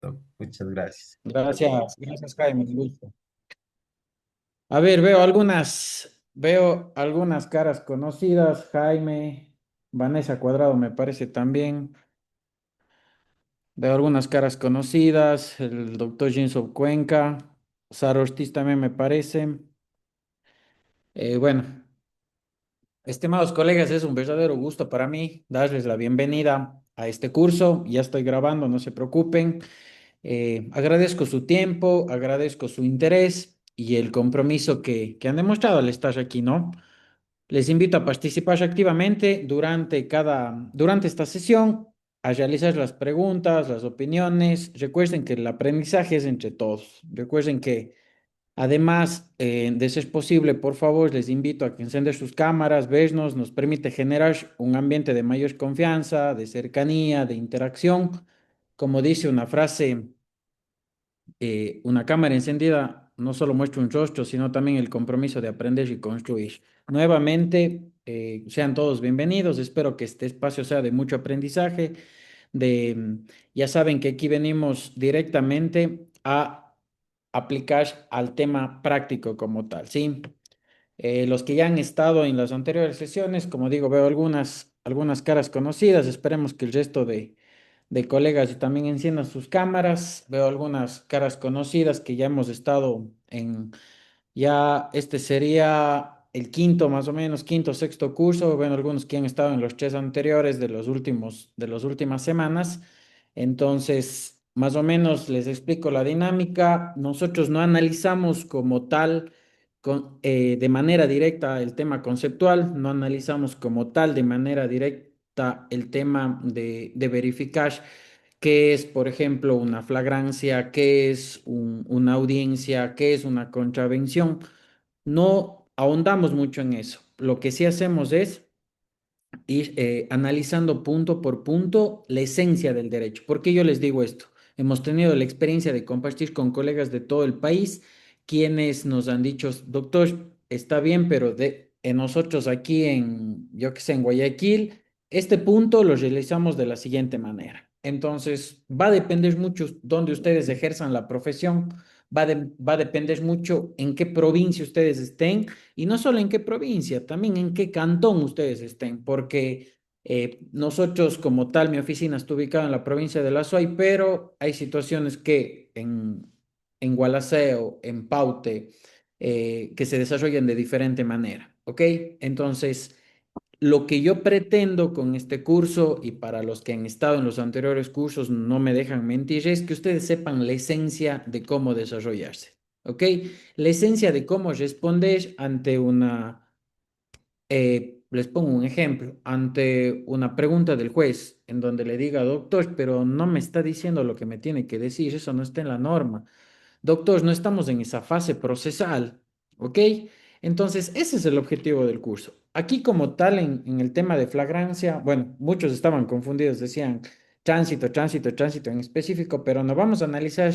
Listo, muchas gracias. Gracias, gracias, Jaime, un gusto. A ver, veo algunas caras conocidas. Jaime, Vanessa Cuadrado me parece también. Veo algunas caras conocidas. El doctor Jinso Cuenca, Sara Ortiz también me parece. Bueno, estimados colegas, es un verdadero gusto para mí darles la bienvenida a este curso. Ya estoy grabando, no se preocupen. Agradezco su tiempo, agradezco su interés y el compromiso que han demostrado al estar aquí, ¿no? Les invito a participar activamente durante esta sesión, a realizar las preguntas, las opiniones. Recuerden que el aprendizaje es entre todos. Recuerden que además, de ser posible, por favor, les invito a que encender sus cámaras, vernos, nos permite generar un ambiente de mayor confianza, de cercanía, de interacción. Como dice una frase, una cámara encendida no solo muestra un rostro, sino también el compromiso de aprender y construir. Nuevamente, sean todos bienvenidos. Espero que este espacio sea de mucho aprendizaje. Ya saben que aquí venimos directamente a aplicar al tema práctico como tal, ¿sí? Los que ya han estado en las anteriores sesiones, como digo, veo algunas caras conocidas. Esperemos que el resto de colegas y también enciendan sus cámaras. Veo algunas caras conocidas que ya hemos estado ya este sería el quinto más o menos, quinto, sexto curso. Bueno, algunos que han estado en los tres anteriores de las últimas semanas. Entonces, más o menos les explico la dinámica. Nosotros no analizamos como tal de manera directa el tema conceptual, no analizamos como tal de manera directa el tema de verificar qué es, por ejemplo, una flagrancia, qué es una audiencia, qué es una contravención. No ahondamos mucho en eso. Lo que sí hacemos es ir analizando punto por punto la esencia del derecho. ¿Por qué yo les digo esto? Hemos tenido la experiencia de compartir con colegas de todo el país, quienes nos han dicho, doctor, está bien, pero en nosotros aquí yo que sé, en Guayaquil, este punto lo realizamos de la siguiente manera. Entonces, va a depender mucho donde ustedes ejerzan la profesión, va a depender mucho en qué provincia ustedes estén y no solo en qué provincia, también en qué cantón ustedes estén, porque nosotros como tal, mi oficina está ubicada en la provincia de La Suay, pero hay situaciones que en Gualaceo, en Paute, que se desarrollan de diferente manera, ¿ok? Entonces, lo que yo pretendo con este curso y para los que han estado en los anteriores cursos no me dejan mentir es que ustedes sepan la esencia de cómo desarrollarse, ¿ok? La esencia de cómo responder ante les pongo un ejemplo, ante una pregunta del juez en donde le diga, doctor, pero no me está diciendo lo que me tiene que decir, eso no está en la norma. Doctor, no estamos en esa fase procesal, ¿ok? Entonces, ese es el objetivo del curso. Aquí como tal, en el tema de flagrancia, bueno, muchos estaban confundidos, decían tránsito en específico, pero no vamos a analizar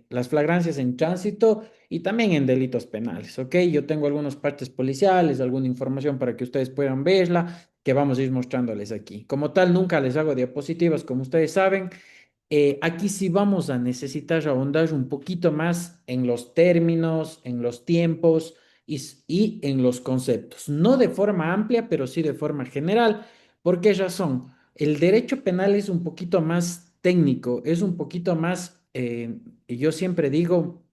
las flagrancias en tránsito y también en delitos penales, ¿ok? Yo tengo algunas partes policiales, alguna información para que ustedes puedan verla, que vamos a ir mostrándoles aquí. Como tal, nunca les hago diapositivas, como ustedes saben. Aquí sí vamos a necesitar ahondar un poquito más en los términos, en los tiempos y en los conceptos. No de forma amplia, pero sí de forma general. ¿Por qué razón? El derecho penal es un poquito más técnico, es un poquito más, y yo siempre digo,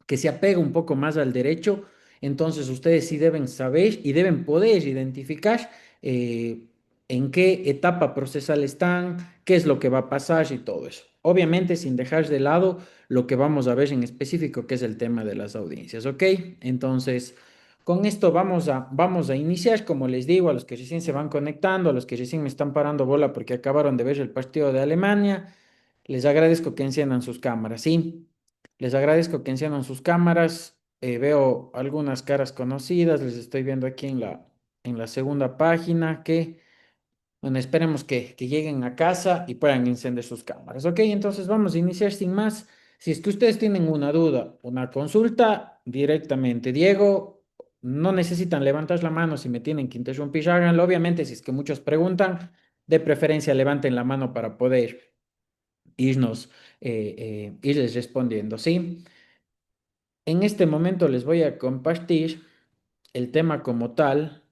que se apega un poco más al derecho, entonces ustedes sí deben saber y deben poder identificar eh, en qué etapa procesal están, qué es lo que va a pasar y todo eso. Obviamente sin dejar de lado lo que vamos a ver en específico, que es el tema de las audiencias, ¿ok? Entonces, con esto vamos a iniciar, como les digo, a los que recién se van conectando, a los que recién me están parando bola porque acabaron de ver el partido de Alemania, les agradezco que enciendan sus cámaras, ¿sí? Les agradezco que enciendan sus cámaras. Veo algunas caras conocidas, les estoy viendo aquí en la segunda página bueno, esperemos que lleguen a casa y puedan encender sus cámaras. Ok, entonces vamos a iniciar sin más. Si es que ustedes tienen una duda, una consulta, directamente, Diego, no necesitan levantar la mano si me tienen que interrumpir, háganlo. Obviamente, si es que muchos preguntan, de preferencia levanten la mano para poder irles respondiendo, ¿sí? En este momento les voy a compartir el tema como tal.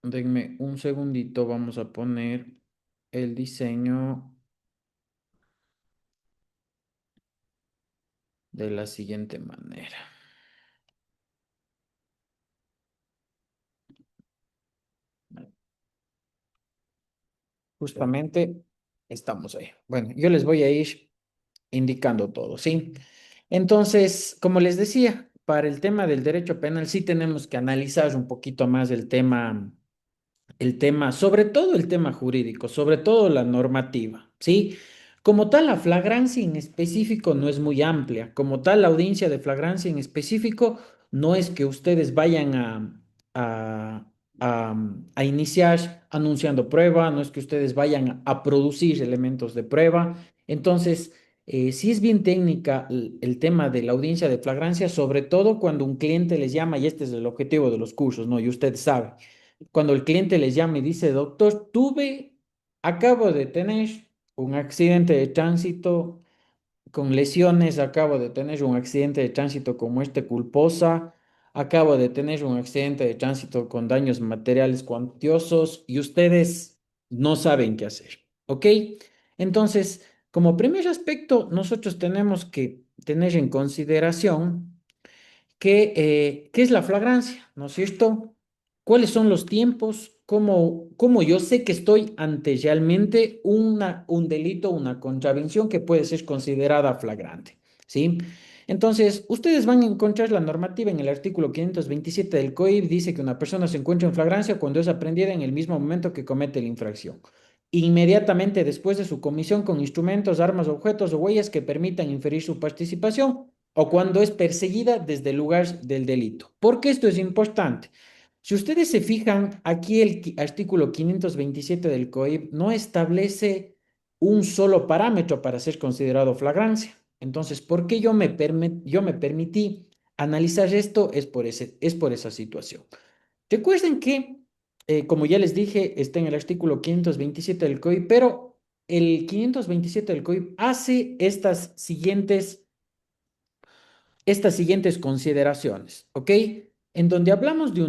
Denme un segundito, vamos a poner el diseño de la siguiente manera. Justamente estamos ahí. Bueno, yo les voy a ir indicando todo, ¿sí? Entonces, como les decía, para el tema del derecho penal sí tenemos que analizar un poquito más sobre todo el tema jurídico, sobre todo la normativa, ¿sí? Como tal, la flagrancia en específico no es muy amplia. Como tal, la audiencia de flagrancia en específico no es que ustedes vayan a, a iniciar anunciando prueba, no es que ustedes vayan a producir elementos de prueba. Entonces, sí es bien técnica el tema de la audiencia de flagrancia, sobre todo cuando un cliente les llama, y este es el objetivo de los cursos, ¿no? Y usted sabe cuando el cliente les llama y dice, doctor, acabo de tener un accidente de tránsito con lesiones, acabo de tener un accidente de tránsito con muerte culposa, acabo de tener un accidente de tránsito con daños materiales cuantiosos y ustedes no saben qué hacer, ¿ok? Entonces, como primer aspecto, nosotros tenemos que tener en consideración ¿qué es la flagrancia? ¿No es cierto? ¿Cuáles son los tiempos? ¿Cómo yo sé que estoy ante realmente un delito, una contravención que puede ser considerada flagrante? ¿Sí? Entonces, ustedes van a encontrar la normativa en el artículo 527 del COIP, dice que una persona se encuentra en flagrancia cuando es aprehendida en el mismo momento que comete la infracción. Inmediatamente después de su comisión con instrumentos, armas, objetos o huellas que permitan inferir su participación o cuando es perseguida desde el lugar del delito. ¿Por qué esto es importante? Si ustedes se fijan, aquí el artículo 527 del COIP no establece un solo parámetro para ser considerado flagrancia. Entonces, ¿por qué yo me permití analizar esto? Es por esa situación. Recuerden que, como ya les dije, está en el artículo 527 del COIP, pero el 527 del COIP hace estas siguientes consideraciones, ¿ok? En donde hablamos de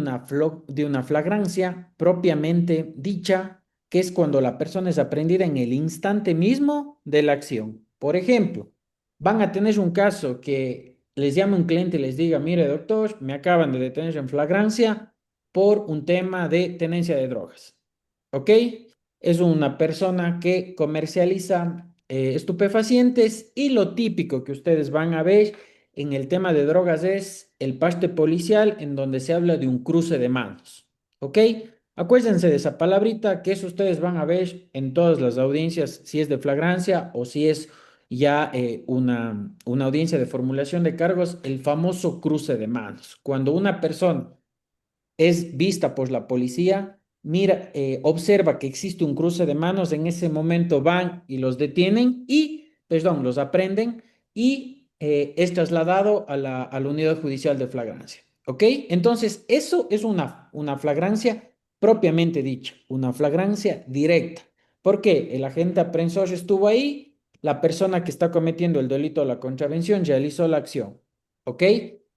una flagrancia propiamente dicha, que es cuando la persona es aprendida en el instante mismo de la acción. Por ejemplo, van a tener un caso que les llame un cliente y les diga, mire, doctor, me acaban de detener en flagrancia por un tema de tenencia de drogas, ¿ok? Es una persona que comercializa estupefacientes y lo típico que ustedes van a ver en el tema de drogas es el parte policial en donde se habla de un cruce de manos. ¿Ok? Acuérdense de esa palabrita que eso ustedes van a ver en todas las audiencias, si es de flagrancia o si es ya una audiencia de formulación de cargos, el famoso cruce de manos. Cuando una persona es vista por la policía, mira, observa que existe un cruce de manos, en ese momento van y los detienen perdón, los aprenden y es trasladado a la unidad judicial de flagrancia. ¿Ok? Entonces, eso es una flagrancia propiamente dicha, una flagrancia directa. ¿Por qué? El agente aprensor estuvo ahí, la persona que está cometiendo el delito de la contravención realizó la acción. ¿Ok?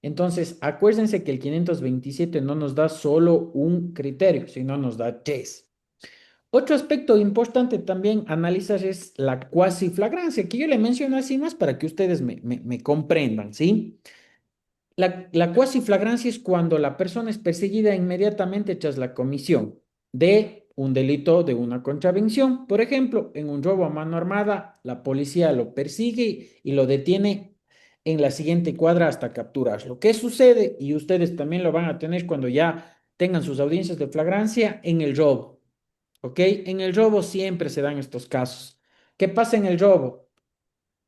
Entonces, acuérdense que el 527 no nos da solo un criterio, sino nos da tres. Otro aspecto importante también analizar es la cuasi flagrancia, que yo le menciono así más para que ustedes me comprendan, ¿sí? La cuasi flagrancia es cuando la persona es perseguida inmediatamente tras la comisión de un delito de una contravención. Por ejemplo, en un robo a mano armada, la policía lo persigue y lo detiene en la siguiente cuadra hasta capturarlo. ¿Qué sucede? Y ustedes también lo van a tener cuando ya tengan sus audiencias de flagrancia en el robo. ¿Ok? En el robo siempre se dan estos casos. ¿Qué pasa en el robo?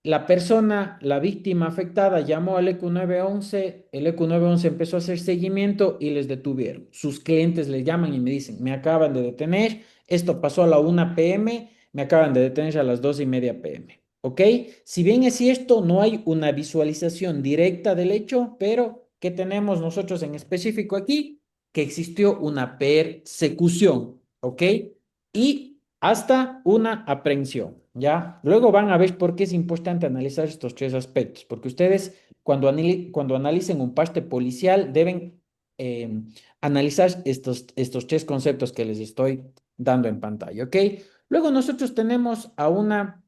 La persona, la víctima afectada, llamó al EQ911, el EQ911 empezó a hacer seguimiento y les detuvieron. Sus clientes le llaman y me dicen, me acaban de detener, esto pasó a la 1 p.m., me acaban de detener a las 2:30 p.m. ¿Ok? Si bien es cierto, no hay una visualización directa del hecho, pero ¿qué tenemos nosotros en específico aquí? Que existió una persecución, ¿ok? Y hasta una aprehensión, ¿ya? Luego van a ver por qué es importante analizar estos tres aspectos, porque ustedes cuando analicen un parte policial deben eh, analizar estos tres conceptos que les estoy dando en pantalla, ¿ok? Luego nosotros tenemos a una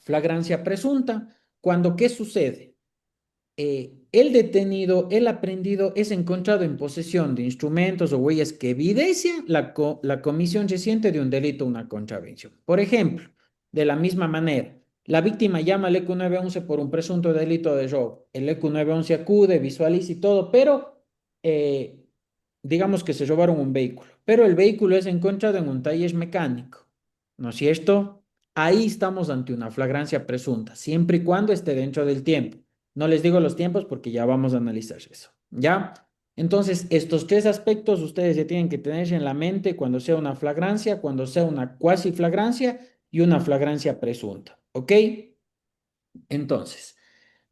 flagrancia presunta, cuando ¿qué sucede? El detenido, el aprendido, es encontrado en posesión de instrumentos o huellas que evidencian la comisión reciente de un delito o una contravención. Por ejemplo, de la misma manera, la víctima llama al EQ 911 por un presunto delito de robo. El EQ 911 acude, visualiza y todo, pero eh, digamos que se robaron un vehículo, pero el vehículo es encontrado en un taller mecánico, ¿no es cierto? Ahí estamos ante una flagrancia presunta, siempre y cuando esté dentro del tiempo. No les digo los tiempos porque ya vamos a analizar eso, ¿ya? Entonces, estos tres aspectos ustedes ya tienen que tener en la mente cuando sea una flagrancia, cuando sea una cuasi flagrancia y una flagrancia presunta, ¿ok? Entonces,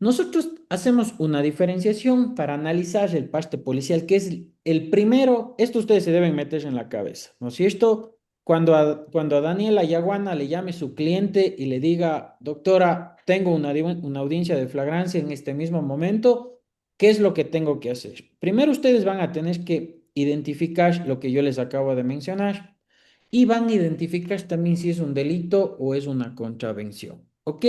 nosotros hacemos una diferenciación para analizar el parte policial, que es el primero, esto ustedes se deben meter en la cabeza, ¿no es cierto? Cuando a Daniela Yaguana le llame su cliente y le diga, doctora, tengo una audiencia de flagrancia en este mismo momento, ¿qué es lo que tengo que hacer? Primero ustedes van a tener que identificar lo que yo les acabo de mencionar y van a identificar también si es un delito o es una contravención, ¿ok?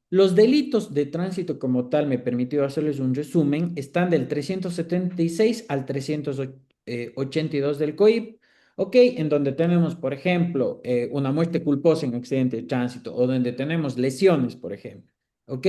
Los delitos de tránsito como tal, me permitió hacerles un resumen, están del 376 al 382 del COIP, ¿ok? En donde tenemos, por ejemplo, una muerte culposa en accidente de tránsito o donde tenemos lesiones, por ejemplo, ¿ok?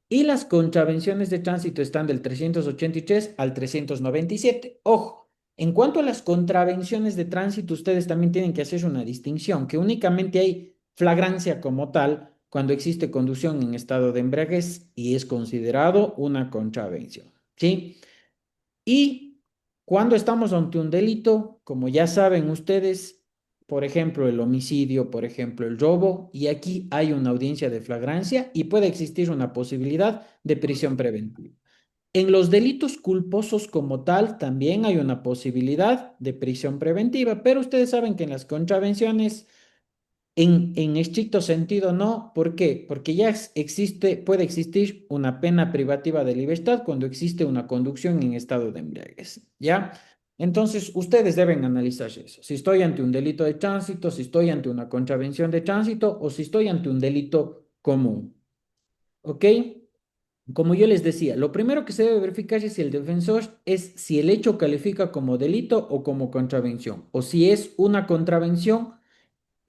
Y las contravenciones de tránsito están del 383 al 397. Ojo, en cuanto a las contravenciones de tránsito, ustedes también tienen que hacer una distinción, que únicamente hay flagrancia como tal cuando existe conducción en estado de embriaguez y es considerado una contravención, ¿sí? Y cuando estamos ante un delito, como ya saben ustedes, por ejemplo, el homicidio, por ejemplo, el robo, y aquí hay una audiencia de flagrancia y puede existir una posibilidad de prisión preventiva. En los delitos culposos como tal, también hay una posibilidad de prisión preventiva, pero ustedes saben que en las contravenciones, en estricto sentido, no. ¿Por qué? Porque ya puede existir una pena privativa de libertad cuando existe una conducción en estado de embriaguez, ¿ya? Entonces, ustedes deben analizar eso. Si estoy ante un delito de tránsito, si estoy ante una contravención de tránsito o si estoy ante un delito común, ¿ok? Como yo les decía, lo primero que se debe verificar es si el defensor es si el hecho califica como delito o como contravención, o si es una contravención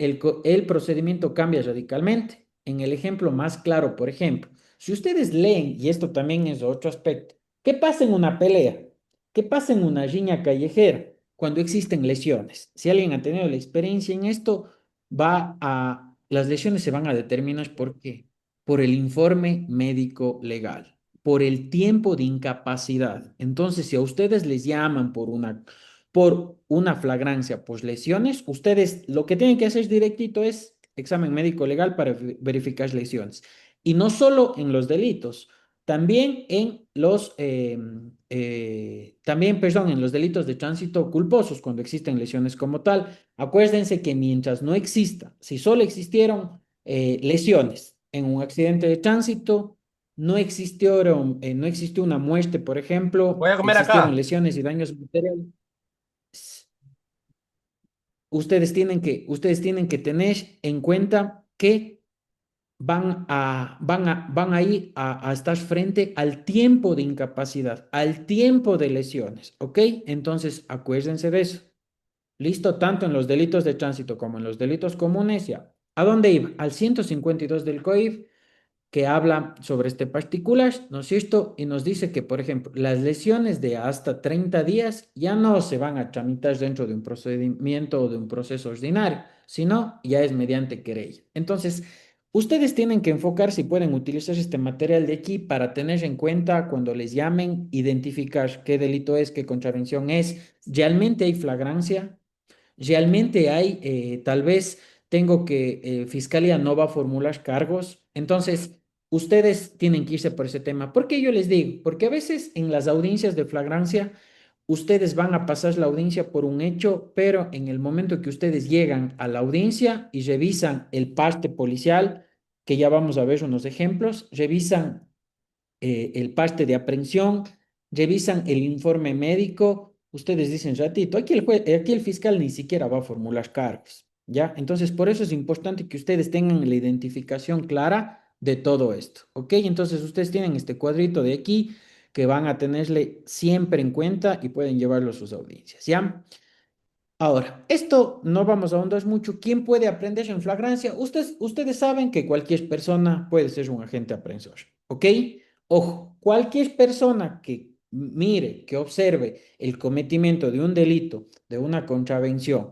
el procedimiento cambia radicalmente. En el ejemplo más claro, por ejemplo, si ustedes leen, y esto también es otro aspecto, ¿qué pasa en una pelea? ¿Qué pasa en una riña callejera cuando existen lesiones? Si alguien ha tenido la experiencia en esto, las lesiones se van a determinar ¿por qué? Por el informe médico legal, por el tiempo de incapacidad. Entonces, si a ustedes les llaman por una flagrancia, pues lesiones, ustedes lo que tienen que hacer directito es examen médico legal para verificar lesiones. Y no solo en los delitos, también perdón, en los delitos de tránsito culposos, cuando existen lesiones como tal. Acuérdense que mientras no exista, si solo existieron lesiones en un accidente de tránsito, no existió una muerte, por Voy ejemplo, a comer existieron acá. lesiones y daños materiales. Ustedes tienen que tener en cuenta que van a ir a estar frente al tiempo de incapacidad, al tiempo de lesiones, ¿ok? Entonces, acuérdense de eso. Listo, tanto en los delitos de tránsito como en los delitos comunes, ya. ¿A dónde iba? Al 152 del COIF, que habla sobre este particular, ¿no es cierto? Y nos dice que, por ejemplo, las lesiones de hasta 30 días ya no se van a tramitar dentro de un procedimiento o de un proceso ordinario, sino ya es mediante querella. Entonces, ustedes tienen que enfocar si pueden utilizar este material de aquí para tener en cuenta cuando les llamen, identificar qué delito es, qué contravención es, realmente hay flagrancia. Realmente hay, tal vez tengo que, Fiscalía no va a formular cargos, entonces ustedes tienen que irse por ese tema. ¿Por qué yo les digo? Porque a veces en las audiencias de flagrancia ustedes van a pasar la audiencia por un hecho, pero en el momento que ustedes llegan a la audiencia y revisan el parte policial, que ya vamos a ver unos ejemplos, revisan el parte de aprehensión, revisan el informe médico, ustedes dicen, ratito, aquí el fiscal ni siquiera va a formular cargos, ¿ya? Entonces, por eso es importante que ustedes tengan la identificación clara de todo esto, ¿ok? Entonces, ustedes tienen este cuadrito de aquí que van a tenerle siempre en cuenta y pueden llevarlo a sus audiencias, ¿ya? Ahora, esto no vamos a ahondar mucho. ¿Quién puede aprender en flagrancia? Ustedes saben que cualquier persona puede ser un agente aprensor, ¿ok? Ojo, cualquier persona que mire, que observe el cometimiento de un delito, de una contravención,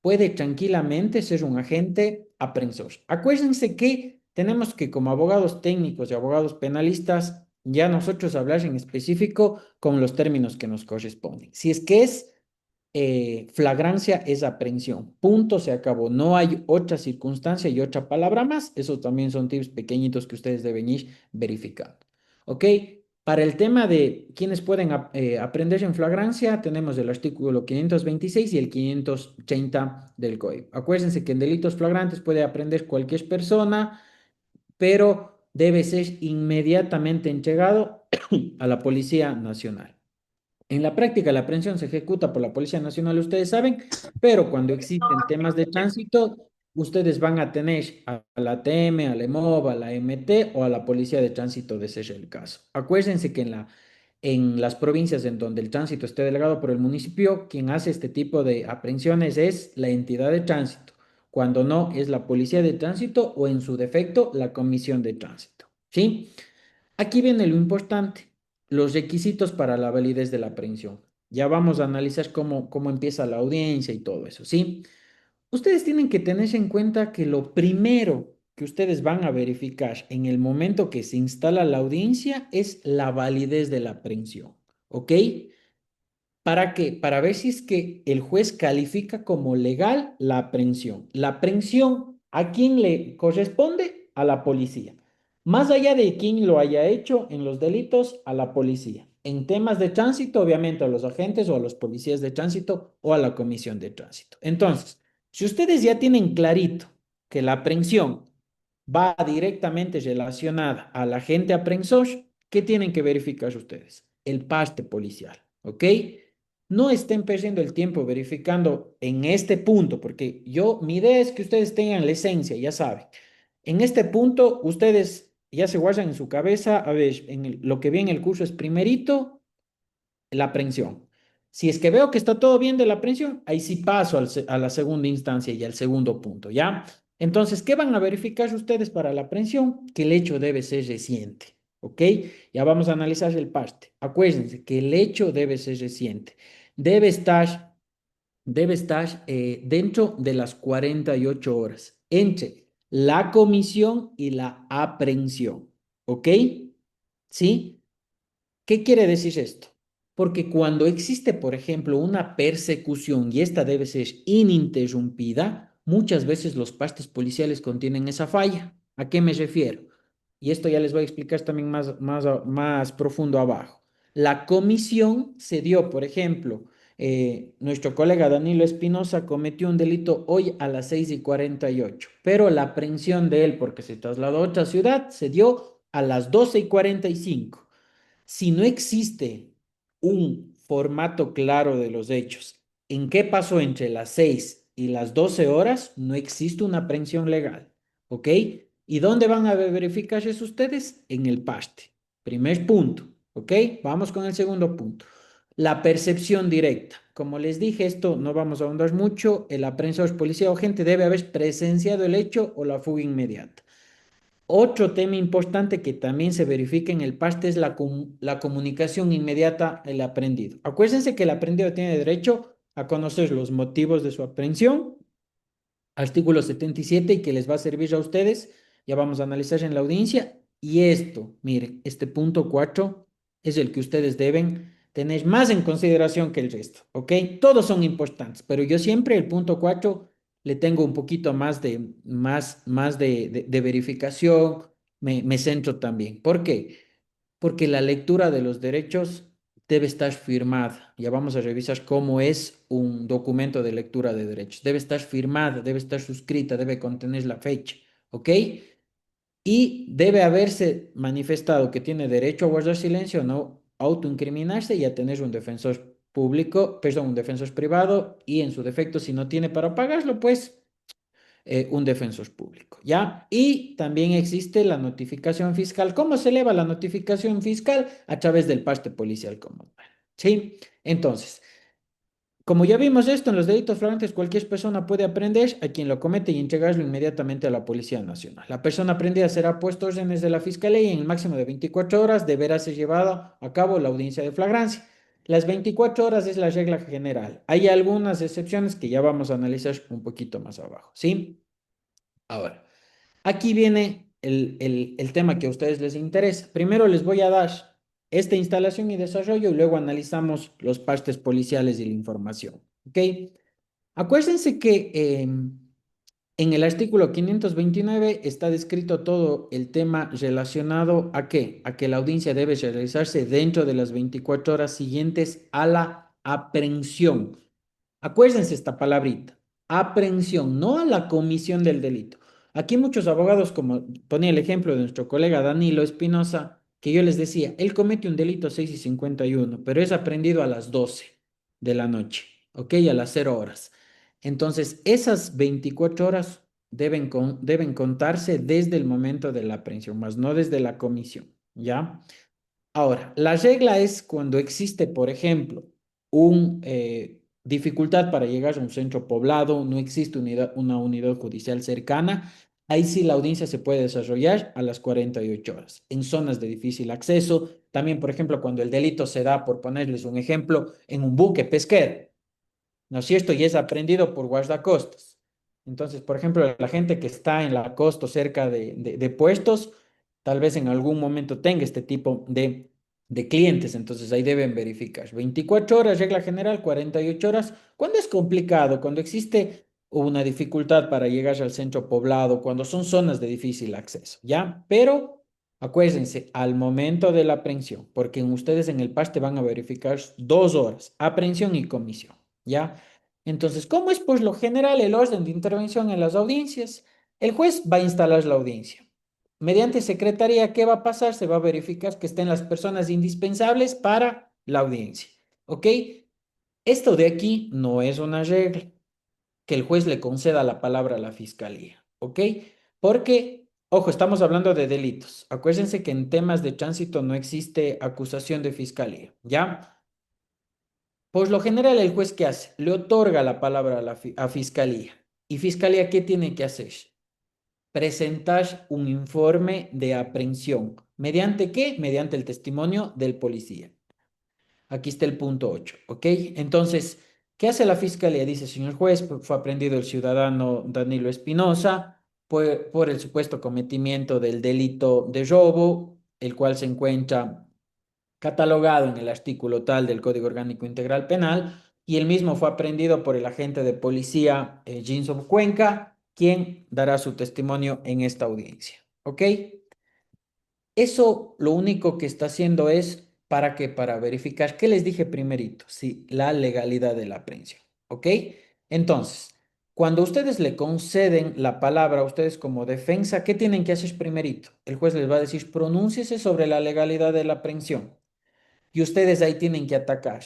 puede tranquilamente ser un agente aprensor. Acuérdense que tenemos que, como abogados técnicos y abogados penalistas, ya nosotros hablar en específico con los términos que nos corresponden. Si es que es flagrancia es aprehensión. Punto, se acabó. No hay otra circunstancia y otra palabra más. Esos también son tips pequeñitos que ustedes deben ir verificando. ¿Ok? Para el tema de quienes pueden aprender en flagrancia, tenemos el artículo 526 y el 580 del Código. Acuérdense que en delitos flagrantes puede aprender cualquier persona, pero debe ser inmediatamente entregado a la Policía Nacional. En la práctica, la aprehensión se ejecuta por la Policía Nacional, ustedes saben, pero cuando existen temas de tránsito, ustedes van a tener a la ATM, a la EMOV, a la MT o a la Policía de Tránsito de ser el caso. Acuérdense que en las provincias en donde el tránsito esté delegado por el municipio, quien hace este tipo de aprehensiones es la entidad de tránsito, cuando no es la Policía de Tránsito o en su defecto la Comisión de Tránsito. ¿Sí? Aquí viene lo importante, los requisitos para la validez de la aprehensión. Ya vamos a analizar cómo empieza la audiencia y todo eso, ¿sí? Ustedes tienen que tener en cuenta que lo primero que ustedes van a verificar en el momento que se instala la audiencia es la validez de la aprehensión, ¿ok? ¿Para qué? Para ver si es que el juez califica como legal la aprehensión. La aprehensión, ¿a quién le corresponde? A la policía. Más allá de quién lo haya hecho en los delitos, a la policía. En temas de tránsito, obviamente a los agentes o a los policías de tránsito o a la comisión de tránsito. Entonces, si ustedes ya tienen clarito que la aprehensión va directamente relacionada al agente aprensor, ¿qué tienen que verificar ustedes? El parte policial, ¿ok? No estén perdiendo el tiempo verificando en este punto, porque mi idea es que ustedes tengan la esencia, ya saben. En este punto, ustedes ya se guardan en su cabeza, a ver, lo que vi en el curso es primerito, la aprehensión. Si es que veo que está todo bien de la aprehensión, ahí sí paso a la segunda instancia y al segundo punto, ¿ya? Entonces, ¿qué van a verificar ustedes para la aprehensión? Que el hecho debe ser reciente, ¿ok? Ya vamos a analizar el parte. Acuérdense que el hecho debe ser reciente. Debe estar, debe estar dentro de las 48 horas entre la comisión y la aprehensión, ¿ok? ¿Sí? ¿Qué quiere decir esto? Porque cuando existe, por ejemplo, una persecución y esta debe ser ininterrumpida, muchas veces los partes policiales contienen esa falla. ¿A qué me refiero? Y esto ya les voy a explicar también más profundo abajo. La comisión se dio, por ejemplo, nuestro colega Danilo Espinosa cometió un delito hoy a las 6:48, pero la aprehensión de él, porque se trasladó a otra ciudad, se dio a las 12:45. Si no existe un formato claro de los hechos, ¿en qué pasó entre las 6 y las 12 horas? No existe una aprehensión legal, ¿ok? ¿Y dónde van a verificar eso ustedes? En el parte. Primer punto, ¿ok? Vamos con el segundo punto. La percepción directa. Como les dije, esto no vamos a ahondar mucho. El aprehensión policía o agente debe haber presenciado el hecho o la fuga inmediata. Otro tema importante que también se verifica en el PAST es la comunicación inmediata al aprendido. Acuérdense que el aprendido tiene derecho a conocer los motivos de su aprehensión, artículo 77, y que les va a servir a ustedes. Ya vamos a analizar en la audiencia. Y esto, miren, este punto 4 es el que ustedes deben tener más en consideración que el resto, ¿ok? Todos son importantes, pero yo siempre el punto 4 le tengo un poquito más de verificación, me centro también. ¿Por qué? Porque la lectura de los derechos debe estar firmada. Ya vamos a revisar cómo es un documento de lectura de derechos. Debe estar firmada, debe estar suscrita, debe contener la fecha, ¿ok? Y debe haberse manifestado que tiene derecho a guardar silencio, no autoincriminarse y a tener un defensor público, perdón, un defensor privado y en su defecto, si no tiene para pagarlo, pues un defensor público, ¿ya? Y también existe la notificación fiscal. ¿Cómo se eleva la notificación fiscal? A través del parte policial como tal, ¿sí? Entonces, como ya vimos esto, en los delitos flagrantes cualquier persona puede aprender a quien lo comete y entregarlo inmediatamente a la Policía Nacional. La persona aprendida será puesto a órdenes de la Fiscalía y en el máximo de 24 horas deberá ser llevada a cabo la audiencia de flagrancia. Las 24 horas es la regla general. Hay algunas excepciones que ya vamos a analizar un poquito más abajo, ¿sí? Ahora, aquí viene el tema que a ustedes les interesa. Primero les voy a dar esta instalación y desarrollo y luego analizamos los partes policiales y la información. ¿Ok? Acuérdense que en el artículo 529 está descrito todo el tema relacionado a qué? A que la audiencia debe realizarse dentro de las 24 horas siguientes a la aprehensión. Acuérdense esta palabrita, aprehensión, no a la comisión del delito. Aquí muchos abogados, como ponía el ejemplo de nuestro colega Danilo Espinosa, que yo les decía, él comete un delito 6:51, pero es aprendido a las 12 de la noche, ¿ok? A las 0 horas. Entonces, esas 24 horas deben contarse desde el momento de la aprehensión, más no desde la comisión, ¿ya? Ahora, la regla es cuando existe, por ejemplo, una dificultad para llegar a un centro poblado, no existe una unidad judicial cercana, ahí sí la audiencia se puede desarrollar a las 48 horas. En zonas de difícil acceso, también, por ejemplo, cuando el delito se da, por ponerles un ejemplo, en un buque pesquero. ¿No es cierto? Y es aprendido por guardacostas. Entonces, por ejemplo, la gente que está en la costa cerca de puestos, tal vez en algún momento tenga este tipo de clientes, entonces ahí deben verificar. 24 horas, regla general, 48 horas. Cuando es complicado, cuando existe una dificultad para llegar al centro poblado, cuando son zonas de difícil acceso, ¿ya? Pero acuérdense, al momento de la aprehensión, porque ustedes en el PAS van a verificar 2 horas, aprehensión y comisión, ¿ya? Entonces, ¿cómo es por lo general el orden de intervención en las audiencias? El juez va a instalar la audiencia. Mediante secretaría, ¿qué va a pasar? Se va a verificar que estén las personas indispensables para la audiencia. ¿Ok? Esto de aquí no es una regla, que el juez le conceda la palabra a la fiscalía. ¿Ok? Porque, ojo, estamos hablando de delitos. Acuérdense que en temas de tránsito no existe acusación de fiscalía. ¿Ya? Por lo general, el juez, ¿qué hace? Le otorga la palabra a fiscalía. ¿Y fiscalía qué tiene que hacer? Presentar un informe de aprehensión. ¿Mediante qué? Mediante el testimonio del policía. Aquí está el punto 8, ¿ok? Entonces, ¿qué hace la fiscalía? Dice, señor juez, fue aprendido el ciudadano Danilo Espinosa por el supuesto cometimiento del delito de robo, el cual se encuentra catalogado en el artículo tal del Código Orgánico Integral Penal, y el mismo fue aprehendido por el agente de policía Ginson Cuenca, quien dará su testimonio en esta audiencia. ¿Ok? Eso lo único que está haciendo es para que para verificar, ¿qué les dije primerito? Sí, la legalidad de la aprehensión. ¿Ok? Entonces, cuando ustedes le conceden la palabra a ustedes como defensa, ¿qué tienen que hacer primerito? El juez les va a decir, pronúnciese sobre la legalidad de la aprehensión. Y ustedes ahí tienen que atacar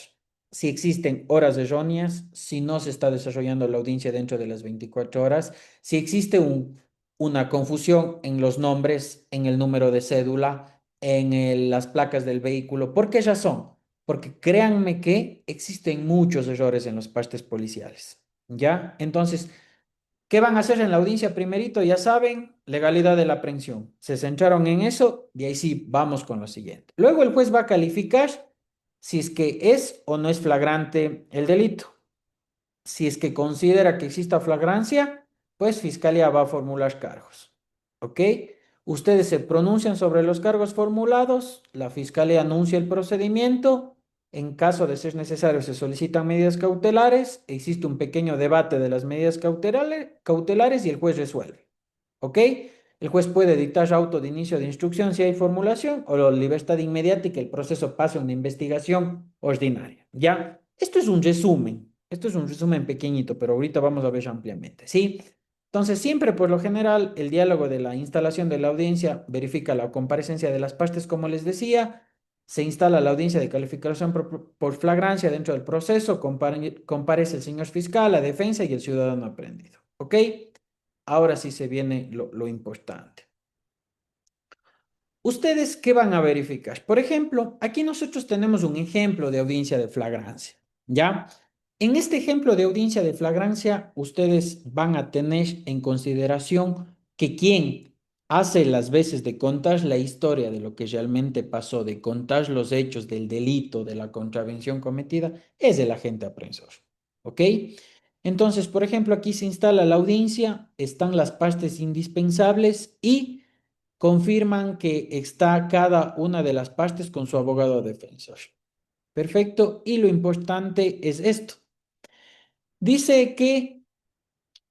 si existen horas erróneas, si no se está desarrollando la audiencia dentro de las 24 horas, si existe una confusión en los nombres, en el número de cédula, en las placas del vehículo. ¿Por qué razón? Porque créanme que existen muchos errores en los partes policiales. ¿Ya? Entonces, ¿qué van a hacer en la audiencia primerito? Ya saben, legalidad de la aprehensión. Se centraron en eso y ahí sí, vamos con lo siguiente. Luego el juez va a calificar si es que es o no es flagrante el delito. Si es que considera que exista flagrancia, pues Fiscalía va a formular cargos. ¿Ok? Ustedes se pronuncian sobre los cargos formulados, la Fiscalía anuncia el procedimiento, en caso de ser necesario se solicitan medidas cautelares, existe un pequeño debate de las medidas cautelares y el juez resuelve. ¿Ok? El juez puede dictar auto de inicio de instrucción si hay formulación o la libertad inmediata y que el proceso pase a una investigación ordinaria. ¿Ya? Esto es un resumen. Esto es un resumen pequeñito, pero ahorita vamos a ver ampliamente. ¿Sí? Entonces, siempre por lo general, el diálogo de la instalación de la audiencia verifica la comparecencia de las partes, como les decía, se instala la audiencia de calificación por flagrancia dentro del proceso, comparece el señor fiscal, la defensa y el ciudadano aprendido. ¿Ok? Ahora sí se viene lo importante. ¿Ustedes qué van a verificar? Por ejemplo, aquí nosotros tenemos un ejemplo de audiencia de flagrancia, ¿ya? En este ejemplo de audiencia de flagrancia, ustedes van a tener en consideración que quien hace las veces de contar la historia de lo que realmente pasó, de contar los hechos del delito, de la contravención cometida, es el agente aprensor, ¿ok? Entonces, por ejemplo, aquí se instala la audiencia, están las partes indispensables y confirman que está cada una de las partes con su abogado defensor. Perfecto. Y lo importante es esto. Dice que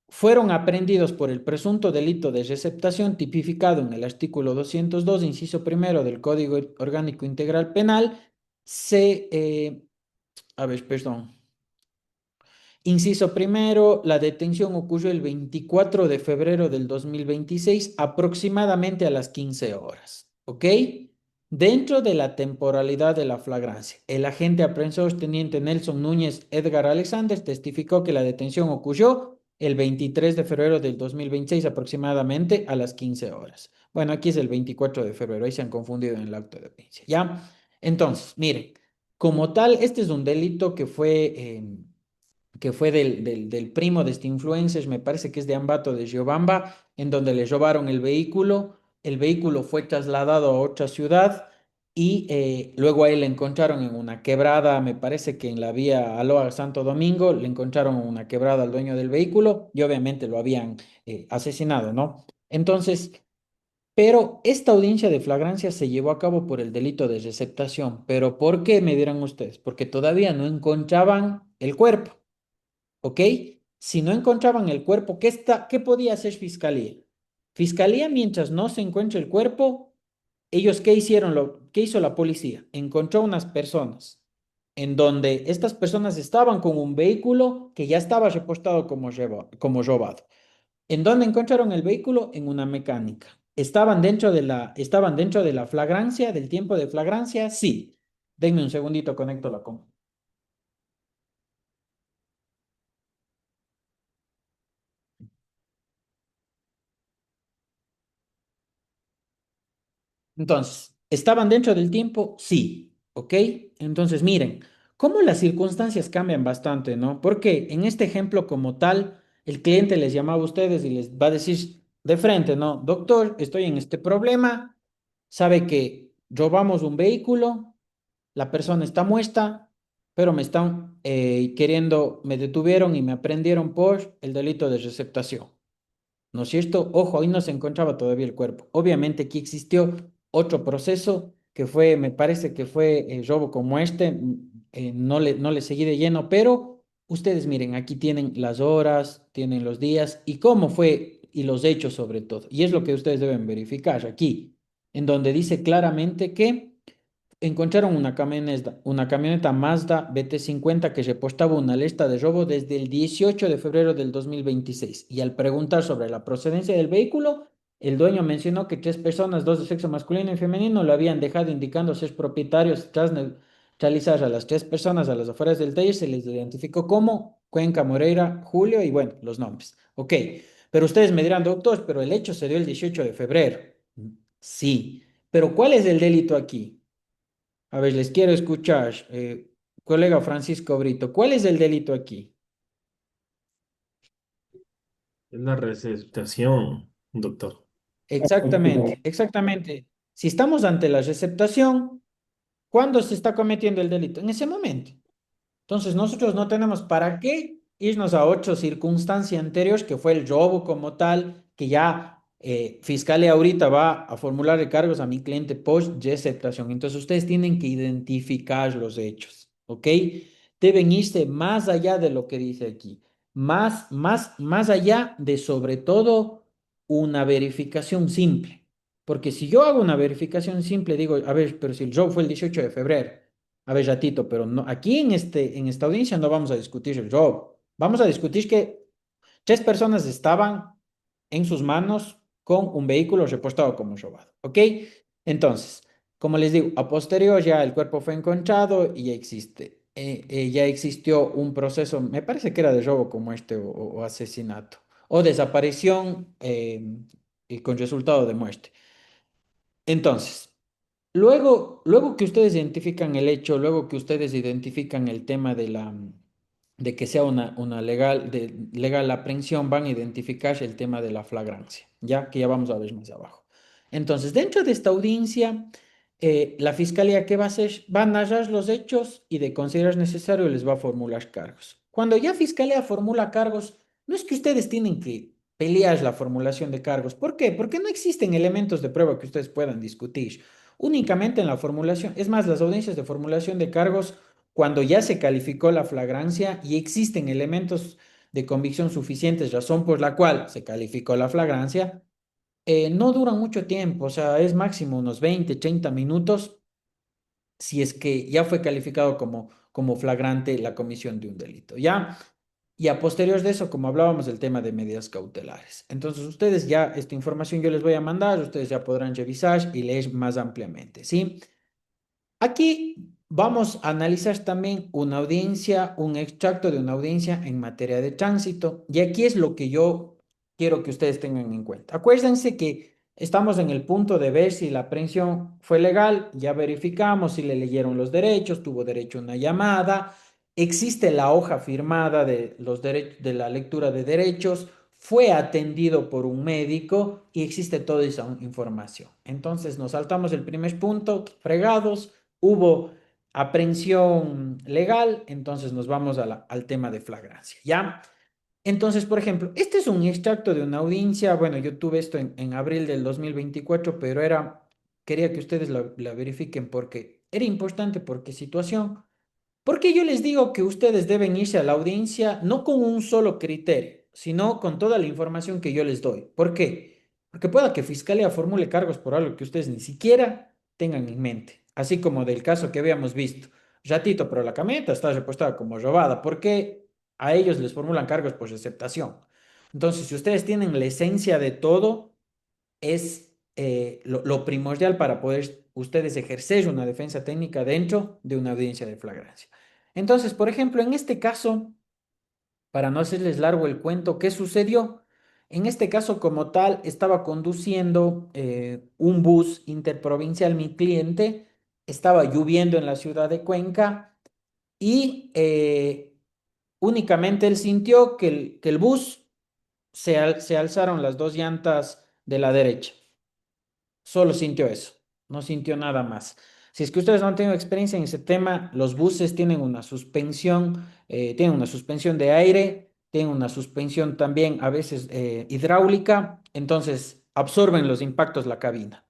fueron aprehendidos por el presunto delito de receptación tipificado en el artículo 202, inciso primero del Código Orgánico Integral Penal. A ver, perdón. Inciso primero, la detención ocurrió el 24 de febrero del 2026, aproximadamente a las 15 horas. ¿Ok? Dentro de la temporalidad de la flagrancia, el agente aprensor teniente Nelson Núñez Edgar Alexander testificó que la detención ocurrió el 23 de febrero del 2026, aproximadamente a las 15 horas. Bueno, aquí es el 24 de febrero, ahí se han confundido en el acto de audiencia. ¿Ya? Entonces, miren, como tal, este es un delito que fue del primo de este influencer, me parece que es de Ambato de Riobamba, en donde le robaron el vehículo fue trasladado a otra ciudad y luego a él le encontraron en una quebrada, me parece que en la vía Aloa Santo Domingo, le encontraron en una quebrada al dueño del vehículo y obviamente lo habían asesinado, ¿no? Entonces, pero esta audiencia de flagrancia se llevó a cabo por el delito de receptación. ¿Pero por qué, me dirán ustedes? Porque todavía no encontraban el cuerpo. ¿Ok? Si no encontraban el cuerpo, ¿qué podía hacer Fiscalía? Fiscalía, mientras no se encuentre el cuerpo, ellos, ¿qué hicieron? ¿Qué hizo la policía? Encontró unas personas en donde estas personas estaban con un vehículo que ya estaba reportado como robado. ¿En dónde encontraron el vehículo? En una mecánica. ¿Estaban dentro de la flagrancia, del tiempo de flagrancia? Sí. Denme un segundito, conecto la compu. Entonces, ¿estaban dentro del tiempo? Sí, ¿ok? Entonces, miren, cómo las circunstancias cambian bastante, ¿no? Porque en este ejemplo como tal, el cliente les llamaba a ustedes y les va a decir de frente, ¿no? Doctor, estoy en este problema, sabe que robamos un vehículo, la persona está muerta, pero me detuvieron y me aprendieron por el delito de receptación. ¿No es cierto? Ojo, ahí no se encontraba todavía el cuerpo. Obviamente aquí existió otro proceso que fue, me parece que fue robo como este, no le seguí de lleno, pero ustedes miren, aquí tienen las horas, tienen los días y cómo fue y los hechos sobre todo. Y es lo que ustedes deben verificar aquí, en donde dice claramente que encontraron una camioneta Mazda BT50 que reportaba una alerta de robo desde el 18 de febrero del 2026. Y al preguntar sobre la procedencia del vehículo, el dueño mencionó que tres personas, dos de sexo masculino y femenino, lo habían dejado indicando ser propietarios. Tras neutralizar a las tres personas a las afueras del taller, se les identificó como Cuenca Moreira, Julio y bueno, los nombres. Ok, pero ustedes me dirán, doctor, pero el hecho se dio el 18 de febrero. Sí, pero ¿cuál es el delito aquí? A ver, les quiero escuchar. Colega Francisco Brito, ¿cuál es el delito aquí? Es la receptación, doctor. Exactamente, exactamente. Si estamos ante la receptación, ¿cuándo se está cometiendo el delito? En ese momento. Entonces, nosotros no tenemos para qué irnos a otra circunstancia anterior, que fue el robo como tal, que ya Fiscalía ahorita va a formular recargos a mi cliente post receptación. Entonces, ustedes tienen que identificar los hechos, ¿ok? Deben irse más allá de lo que dice aquí, más allá de sobre todo una verificación simple. Porque si yo hago una verificación simple, digo, a ver, pero si el job fue el 18 de febrero, a ver, ratito, pero no, aquí en esta audiencia no vamos a discutir el job. Vamos a discutir que tres personas estaban en sus manos con un vehículo reportado como robado, ¿ok? Entonces, como les digo, a posterior ya el cuerpo fue encontrado y ya existe. Ya existió un proceso, me parece que era de robo como este o asesinato, o desaparición y con resultado de muerte. Entonces, luego que ustedes identifican el hecho, luego que ustedes identifican el tema de que sea una legal aprehensión, van a identificar el tema de la flagrancia, ya que ya vamos a ver más abajo. Entonces, dentro de esta audiencia, la fiscalía, ¿qué va a hacer? Va a narrar los hechos y de considerar necesario les va a formular cargos. Cuando ya fiscalía formula cargos, no es que ustedes tienen que pelear la formulación de cargos. ¿Por qué? Porque no existen elementos de prueba que ustedes puedan discutir. Únicamente en la formulación, es más, las audiencias de formulación de cargos, cuando ya se calificó la flagrancia y existen elementos de convicción suficientes, razón por la cual se calificó la flagrancia, no duran mucho tiempo, o sea, es máximo unos 20, 30 minutos si es que ya fue calificado como flagrante la comisión de un delito, ¿ya? Y a posterior de eso, como hablábamos del tema de medidas cautelares. Entonces, ustedes ya, esta información yo les voy a mandar, ustedes ya podrán revisar y leer más ampliamente, ¿sí? Aquí vamos a analizar también una audiencia, un extracto de una audiencia en materia de tránsito. Y aquí es lo que yo quiero que ustedes tengan en cuenta. Acuérdense que estamos en el punto de ver si la aprehensión fue legal, ya verificamos si le leyeron los derechos, tuvo derecho a una llamada, existe la hoja firmada de los derechos de la lectura de derechos, fue atendido por un médico y existe toda esa información. Entonces nos saltamos el primer punto, fregados, hubo aprehensión legal, entonces nos vamos al tema de flagrancia, ¿ya? Entonces, por ejemplo, este es un extracto de una audiencia, bueno, yo tuve esto en abril del 2024, pero quería que ustedes la verifiquen porque era importante, porque situación. Porque yo les digo que ustedes deben irse a la audiencia no con un solo criterio, sino con toda la información que yo les doy. ¿Por qué? Porque pueda que Fiscalía formule cargos por algo que ustedes ni siquiera tengan en mente. Así como del caso que habíamos visto. Ratito, pero la camioneta está reportada como robada. ¿Por qué a ellos les formulan cargos por receptación? Entonces, si ustedes tienen la esencia de todo, es lo primordial para poder ustedes ejercer una defensa técnica dentro de una audiencia de flagrancia. Entonces, por ejemplo, en este caso, para no hacerles largo el cuento, ¿qué sucedió? En este caso, como tal, estaba conduciendo un bus interprovincial mi cliente, estaba lloviendo en la ciudad de Cuenca y únicamente él sintió que el bus se alzaron las dos llantas de la derecha. Solo sintió eso, no sintió nada más. Si es que ustedes no han tenido experiencia en ese tema, los buses tienen una suspensión de aire, tienen una suspensión también a veces hidráulica, entonces absorben los impactos la cabina.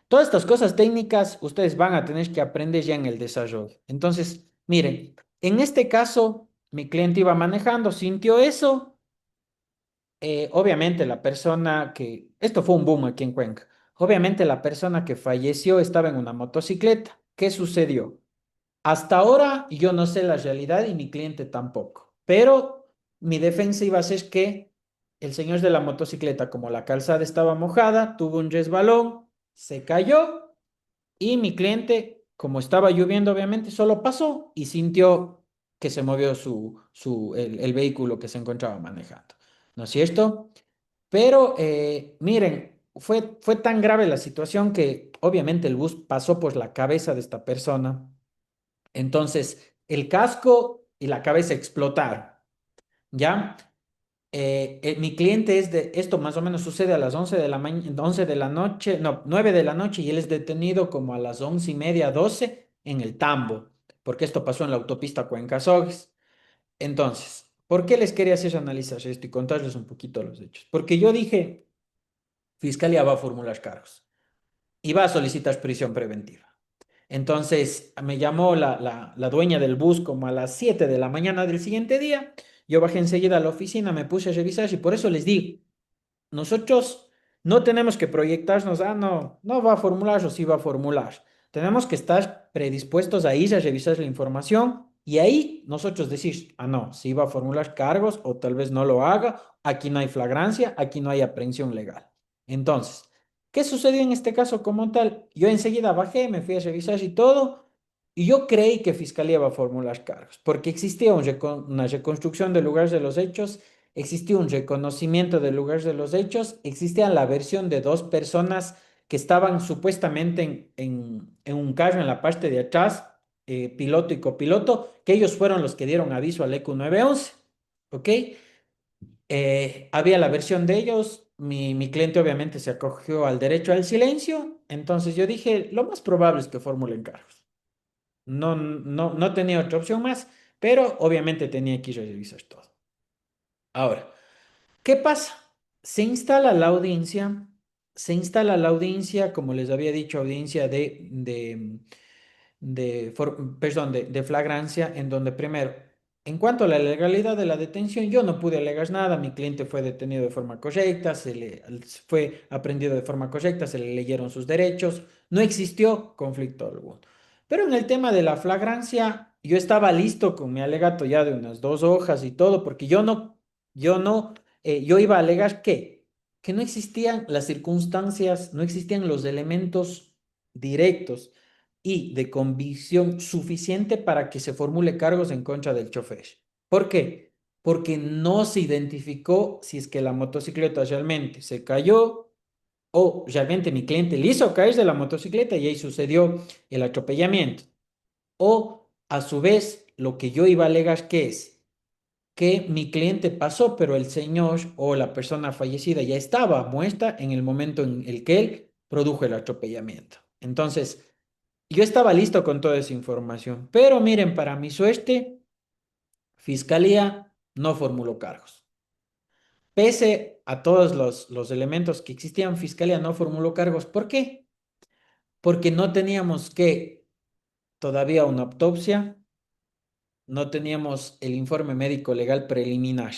Todas estas cosas técnicas ustedes van a tener que aprender ya en el desarrollo. Entonces, miren, en este caso, mi cliente iba manejando, sintió eso. Obviamente la persona esto fue un boom aquí en Cuenca, obviamente la persona que falleció estaba en una motocicleta. ¿Qué sucedió? Hasta ahora yo no sé la realidad y mi cliente tampoco, pero mi defensa iba a ser que el señor de la motocicleta, como la calzada estaba mojada, tuvo un resbalón, se cayó y mi cliente, como estaba lloviendo, obviamente, solo pasó y sintió que se movió el vehículo que se encontraba manejando. ¿No es cierto? Pero miren, fue tan grave la situación que obviamente el bus pasó por la cabeza de esta persona. Entonces, el casco y la cabeza explotaron, ¿ya? Mi cliente esto más o menos sucede a las 11 de la 11 de la noche, no, 9 de la noche y él es detenido como a las 11:30, 12 en el Tambo, porque esto pasó en la autopista Cuenca-Sogues. Entonces, ¿por qué les quería hacer analizar esto y contarles un poquito los hechos? Porque yo dije, Fiscalía va a formular cargos y va a solicitar prisión preventiva. Entonces me llamó la dueña del bus como a las 7 de la mañana del siguiente día. Yo bajé enseguida a la oficina, me puse a revisar y por eso les digo, nosotros No tenemos que proyectarnos, ah, no, no va a formular o sí va a formular. Tenemos que estar predispuestos a ir a revisar la información y ahí nosotros decir, ah, no, sí va a formular cargos o tal vez no lo haga, aquí no hay flagrancia, aquí no hay aprehensión legal. Entonces, ¿qué sucedió en este caso como tal? Yo enseguida bajé, me fui a revisar y todo, y yo creí que Fiscalía iba a formular cargos, porque existía una reconstrucción de lugares de los hechos, existía un reconocimiento de lugares de los hechos, existía la versión de dos personas que estaban supuestamente en un carro en la parte de atrás, piloto y copiloto, que ellos fueron los que dieron aviso al EQ 911, ¿ok? Había la versión de ellos, mi cliente obviamente se acogió al derecho al silencio, entonces yo dije, lo más probable es que formulen cargos. No, no, no tenía otra opción más, pero obviamente tenía que ir a revisar todo. Ahora, ¿qué pasa? Se instala la audiencia, se instala la audiencia, como les había dicho, audiencia perdón, de flagrancia, en donde primero, en cuanto a la legalidad de la detención, yo no pude alegar nada, mi cliente fue detenido de forma correcta, fue aprendido de forma correcta, se le leyeron sus derechos, no existió conflicto alguno. Pero en el tema de la flagrancia, yo estaba listo con mi alegato ya de unas 2 hojas y todo, porque yo iba a alegar que no existían las circunstancias, no existían los elementos directos y de convicción suficiente para que se formule cargos en contra del chofer. ¿Por qué? Porque no se identificó si es que la motocicleta realmente se cayó o realmente mi cliente le hizo caer de la motocicleta y ahí sucedió el atropellamiento. O a su vez, lo que yo iba a alegar que es que mi cliente pasó, pero el señor o la persona fallecida ya estaba muerta en el momento en el que él produjo el atropellamiento. Entonces, yo estaba listo con toda esa información, pero miren, para mi suerte, Fiscalía no formuló cargos. Pese a todos los elementos que existían, Fiscalía no formuló cargos. ¿Por qué? Porque no teníamos que todavía una autopsia, no teníamos el informe médico legal preliminar,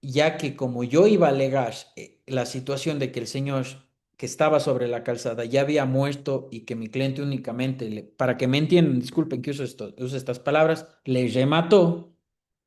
ya que como yo iba a alegar la situación de que el señor que estaba sobre la calzada ya había muerto y que mi cliente únicamente, para que me entiendan, disculpen que use estas palabras, le remató,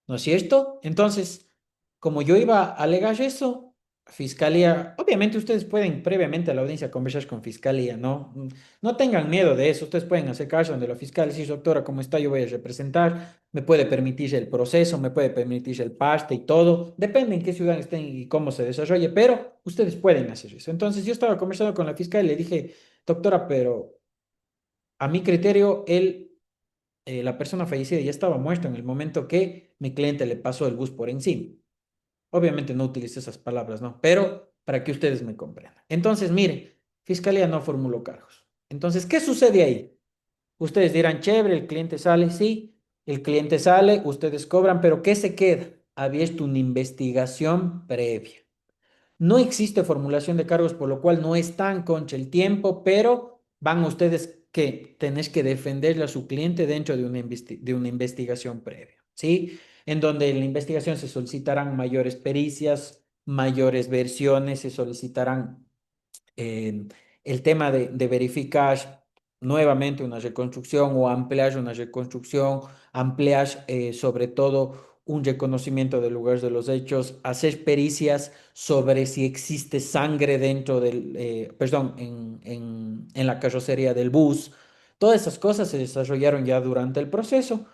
¿no es cierto? Entonces, como yo iba a alegar eso, Fiscalía, obviamente ustedes pueden previamente a la audiencia conversar con Fiscalía, ¿no? No tengan miedo de eso, ustedes pueden hacer caso donde la fiscal dice, doctora, ¿cómo está? Yo voy a representar, me puede permitir el proceso, me puede permitir el parte y todo, depende en qué ciudad estén y cómo se desarrolle, pero ustedes pueden hacer eso. Entonces yo estaba conversando con la fiscal y le dije, doctora, pero a mi criterio, la persona fallecida ya estaba muerta en el momento que mi cliente le pasó el bus por encima. Obviamente no utilice esas palabras, ¿no? Pero para que ustedes me comprendan. Entonces, miren, Fiscalía no formuló cargos. Entonces, ¿qué sucede ahí? Ustedes dirán, chévere, el cliente sale, sí, el cliente sale, ustedes cobran, pero ¿qué se queda? Abierto una investigación previa. No existe formulación de cargos, por lo cual no están contra el tiempo, pero van ustedes que tenés que defenderle a su cliente dentro de una investigación previa, ¿sí? En donde en la investigación se solicitarán mayores pericias, mayores versiones, se solicitarán eh, el tema de verificar nuevamente una reconstrucción o ampliar una reconstrucción, ampliar sobre todo un reconocimiento de lugares de los hechos, hacer pericias sobre si existe sangre dentro perdón, en la carrocería del bus. Todas esas cosas se desarrollaron ya durante el proceso.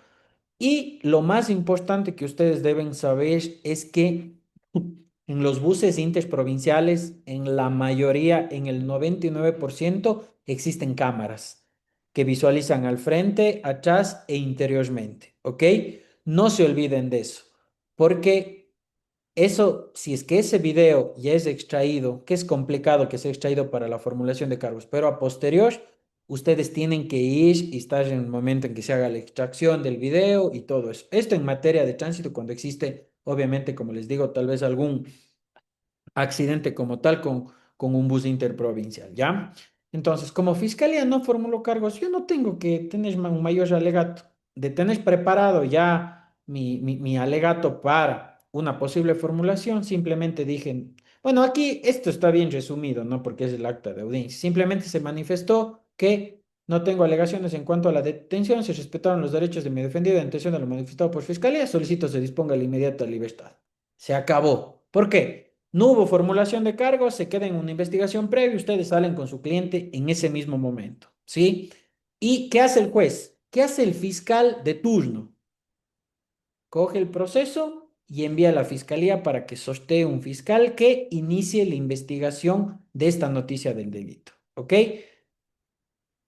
Y lo más importante que ustedes deben saber es que en los buses interprovinciales, en la mayoría, en el 99%, existen cámaras que visualizan al frente, atrás e interiormente, ¿ok? No se olviden de eso, porque eso, si es que ese video ya es extraído, que es complicado que sea extraído para la formulación de cargos, pero a posterior, ustedes tienen que ir y estar en el momento en que se haga la extracción del video y todo eso. Esto en materia de tránsito, cuando existe, obviamente, como les digo, tal vez algún accidente como tal con un bus interprovincial, ¿ya? Entonces, como fiscalía no formuló cargos, yo no tengo que tener un mayor alegato. De tener preparado ya mi alegato para una posible formulación, simplemente dije, Bueno, aquí esto está bien resumido, ¿no? Porque es el acta de audiencia. Simplemente se manifestó que no tengo alegaciones en cuanto a la detención, se respetaron los derechos de mi defendido en atención a lo manifestado por fiscalía, solicito se disponga la inmediata libertad. Se acabó. ¿Por qué? No hubo formulación de cargos, se queda en una investigación previa, ustedes salen con su cliente en ese mismo momento, ¿sí? ¿Y qué hace el juez? ¿Qué hace el fiscal de turno? Coge el proceso y envía a la fiscalía para que sortee un fiscal que inicie la investigación de esta noticia del delito. ¿Ok?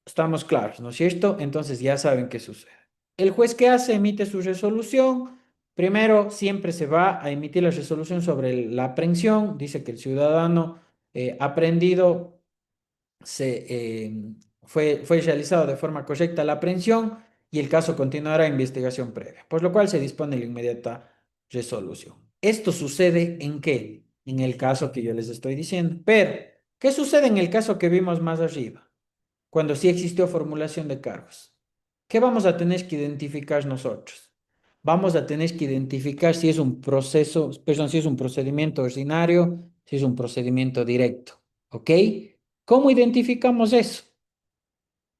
Estamos claros, ¿no es cierto? Entonces ya saben qué sucede. El juez que hace emite su resolución. Primero, siempre se va a emitir la resolución sobre la aprehensión. Dice que el ciudadano aprehendido fue realizado de forma correcta la aprehensión y el caso continuará investigación previa, por lo cual se dispone la inmediata resolución. ¿Esto sucede en qué? En el caso que yo les estoy diciendo. Pero, ¿qué sucede en el caso que vimos más arriba? Cuando sí existió formulación de cargos. ¿Qué vamos a tener que identificar nosotros? Vamos a tener que identificar si es un proceso, perdón, si es un procedimiento ordinario, si es un procedimiento directo. ¿Ok? ¿Cómo identificamos eso?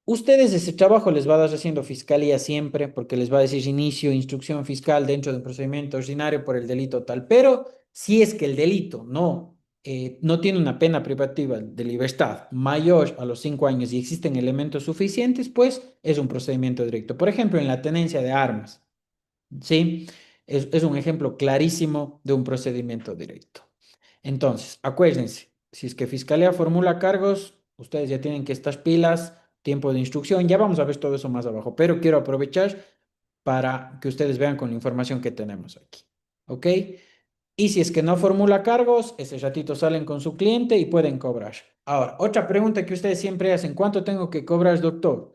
Ustedes ese trabajo les va a dar haciendo fiscalía siempre, porque les va a decir inicio, instrucción fiscal dentro de un procedimiento ordinario por el delito tal. Pero si es que el delito no tiene una pena privativa de libertad mayor a los 5 años y existen elementos suficientes, pues es un procedimiento directo. Por ejemplo, en la tenencia de armas, ¿sí? Es un ejemplo clarísimo de un procedimiento directo. Entonces, acuérdense, si es que Fiscalía formula cargos, ustedes ya tienen que estas pilas, tiempo de instrucción, ya vamos a ver todo eso más abajo, pero quiero aprovechar para que ustedes vean con la información que tenemos aquí. ¿Ok? Y si es que no formula cargos, ese ratito salen con su cliente y pueden cobrar. Ahora, otra pregunta que ustedes siempre hacen, ¿cuánto tengo que cobrar, doctor?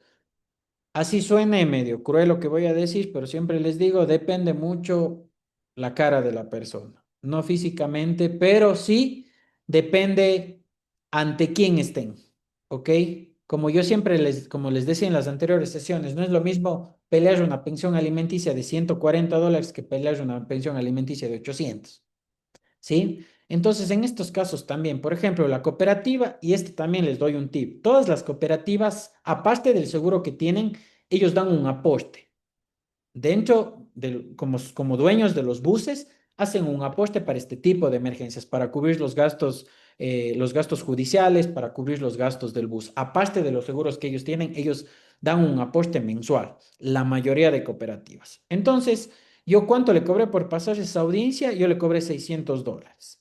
Así suene medio cruel lo que voy a decir, pero siempre les digo, depende mucho la cara de la persona. No físicamente, pero sí depende ante quién estén. ¿Ok? Como yo siempre como les decía en las anteriores sesiones, no es lo mismo pelear una pensión alimenticia de $140 que pelear una pensión alimenticia de 800. ¿Sí? Entonces, en estos casos también, por ejemplo, la cooperativa, y este también les doy un tip, todas las cooperativas, aparte del seguro que tienen, ellos dan un aporte. Dentro del, como dueños de los buses, hacen un aporte para este tipo de emergencias, para cubrir los gastos judiciales, para cubrir los gastos del bus. Aparte de los seguros que ellos tienen, ellos dan un aporte mensual, la mayoría de cooperativas. Entonces, ¿yo cuánto le cobré por pasar esa audiencia? Yo le cobré $600.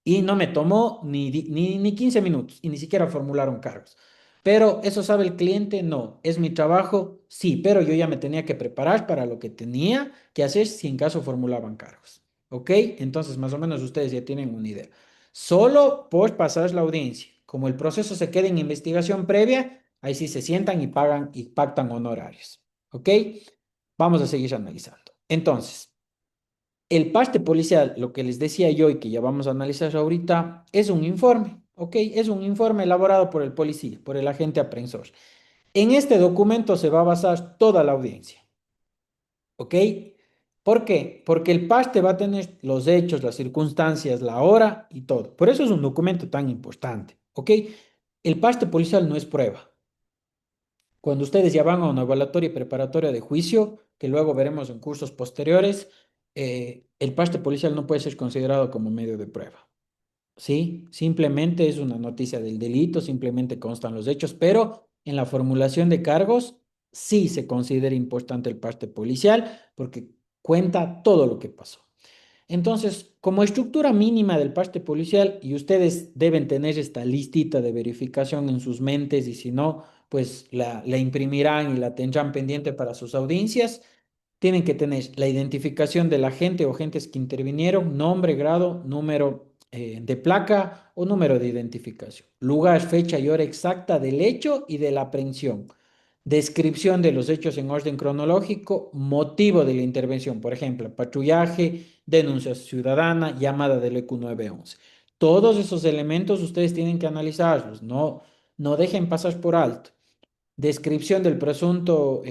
Y no me tomó ni 15 minutos y ni siquiera formularon cargos. Pero eso sabe el cliente, no. ¿Es mi trabajo? Sí, pero yo ya me tenía que preparar para lo que tenía que hacer si en caso formulaban cargos. ¿Ok? Entonces, más o menos ustedes ya tienen una idea. Solo por pasar la audiencia. Como el proceso se queda en investigación previa, ahí sí se sientan y pagan y pactan honorarios. ¿Ok? Vamos a seguir analizando. Entonces. El parte policial, lo que les decía yo y que ya vamos a analizar ahorita, es un informe, ¿ok? Es un informe elaborado por el policía, por el agente aprensor. En este documento se va a basar toda la audiencia, ¿ok? ¿Por qué? Porque el parte va a tener los hechos, las circunstancias, la hora y todo. Por eso es un documento tan importante, ¿ok? El parte policial no es prueba. Cuando ustedes ya van a una evaluatoria y preparatoria de juicio, que luego veremos en cursos posteriores, el parte policial no puede ser considerado como medio de prueba. ¿Sí? Simplemente es una noticia del delito, simplemente constan los hechos, pero en la formulación de cargos sí se considera importante el parte policial porque cuenta todo lo que pasó. Entonces, como estructura mínima del parte policial, y ustedes deben tener esta listita de verificación en sus mentes, y si no, pues la imprimirán y la tendrán pendiente para sus audiencias, tienen que tener la identificación del agente o agentes que intervinieron, nombre, grado, número de placa o número de identificación, lugar, fecha y hora exacta del hecho y de la aprehensión, descripción de los hechos en orden cronológico, motivo de la intervención, por ejemplo, patrullaje, denuncia ciudadana, llamada del EQ 911. Todos esos elementos ustedes tienen que analizarlos, no dejen pasar por alto. Descripción del presunto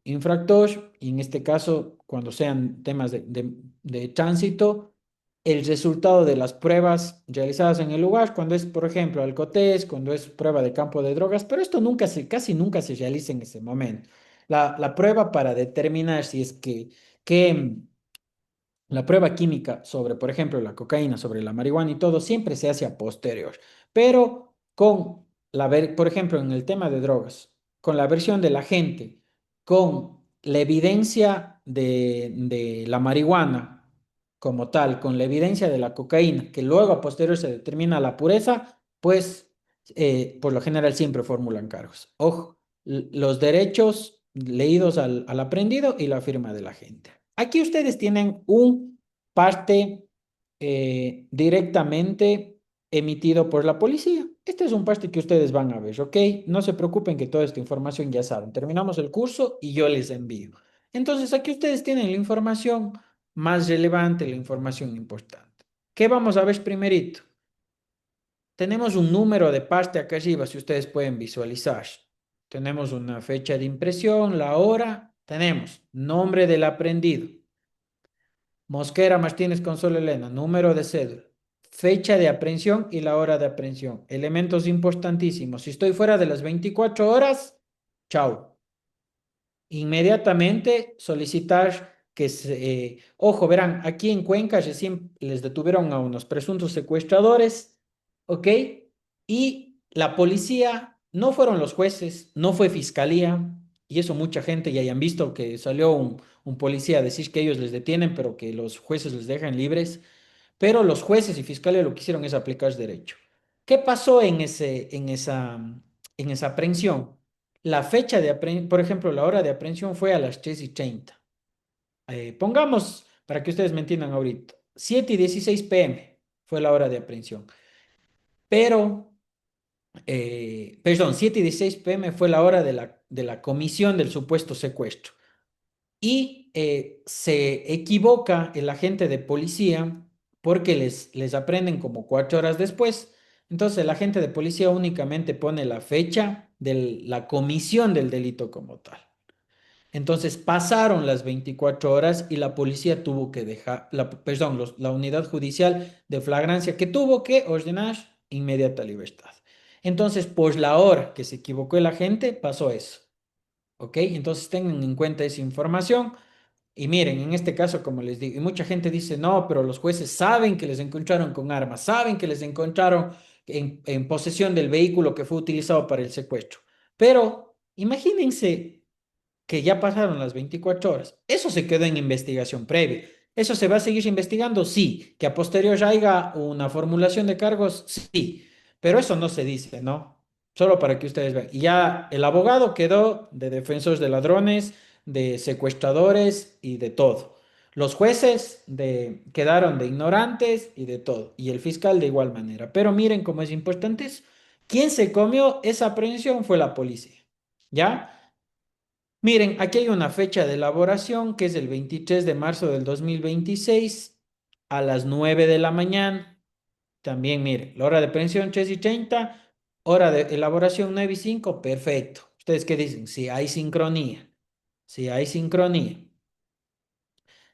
infractor, y en este caso, cuando sean temas de tránsito, el resultado de las pruebas realizadas en el lugar, cuando es, por ejemplo, alcotés, cuando es prueba de campo de drogas, pero esto casi nunca se realiza en ese momento. La prueba para determinar si es que la prueba química sobre, por ejemplo, la cocaína, sobre la marihuana y todo, siempre se hace a posterior. Pero por ejemplo, en el tema de drogas, con la versión de la gente, con la evidencia de la marihuana como tal, con la evidencia de la cocaína, que luego a posterior se determina la pureza, pues por lo general siempre formulan cargos. Ojo, los derechos leídos al aprendido y la firma de la gente. Aquí ustedes tienen un parte directamente emitido por la policía. Este es un parte que ustedes van a ver, ¿ok? No se preocupen que toda esta información ya saben. Terminamos el curso y yo les envío. Entonces, aquí ustedes tienen la información más relevante, la información importante. ¿Qué vamos a ver primerito? Tenemos un número de parte acá arriba, si ustedes pueden visualizar. Tenemos una fecha de impresión, la hora, tenemos nombre del aprendido, Mosquera Martínez Consuelo Elena, número de cédula, fecha de aprehensión y la hora de aprehensión. Elementos importantísimos. Si estoy fuera de las 24 horas, chao. Inmediatamente solicitar ojo, verán, aquí en Cuenca recién les detuvieron a unos presuntos secuestradores, ¿ok? Y la policía, no fueron los jueces, no fue fiscalía, y eso mucha gente ya hayan visto que salió un policía a decir que ellos les detienen, pero que los jueces les dejan libres, pero los jueces y fiscales lo que hicieron es aplicar derecho. ¿Qué pasó en esa aprehensión? La fecha de aprehensión, por ejemplo, la hora de aprehensión fue a las 3:30. Pongamos, para que ustedes me entiendan ahorita, 7:16 p.m. fue la hora de aprehensión. Pero, perdón, 7:16 p.m. fue la hora de la comisión del supuesto secuestro. Y se equivoca el agente de policía porque les aprenden como 4 horas después. Entonces el agente de policía únicamente pone la fecha de la comisión del delito como tal. Entonces pasaron las 24 horas y la policía tuvo que dejar, perdón, la unidad judicial de flagrancia que tuvo que ordenar inmediata libertad. Entonces, por la hora que se equivocó el agente, pasó eso. ¿Ok? Entonces tengan en cuenta esa información. Y miren, en este caso, como les digo, y mucha gente dice, no, pero los jueces saben que les encontraron con armas, saben que les encontraron en posesión del vehículo que fue utilizado para el secuestro. Pero imagínense que ya pasaron las 24 horas. Eso se quedó en investigación previa. ¿Eso se va a seguir investigando? Sí. ¿Que a posteriori haya una formulación de cargos? Sí. Pero eso no se dice, ¿no? Solo para que ustedes vean. Y ya el abogado quedó de defensores de ladrones, de secuestradores y de todo. Los jueces quedaron de ignorantes y de todo. Y el fiscal de igual manera. Pero miren cómo es importante eso. ¿Quién se comió esa aprehensión? Fue la policía. ¿Ya? Miren, aquí hay una fecha de elaboración que es el 23 de marzo del 2026 a las 9 de la mañana. También, miren, la hora de aprehensión 3:30, hora de elaboración 9:05, perfecto. ¿Ustedes qué dicen? Si hay sincronía, si hay sincronía.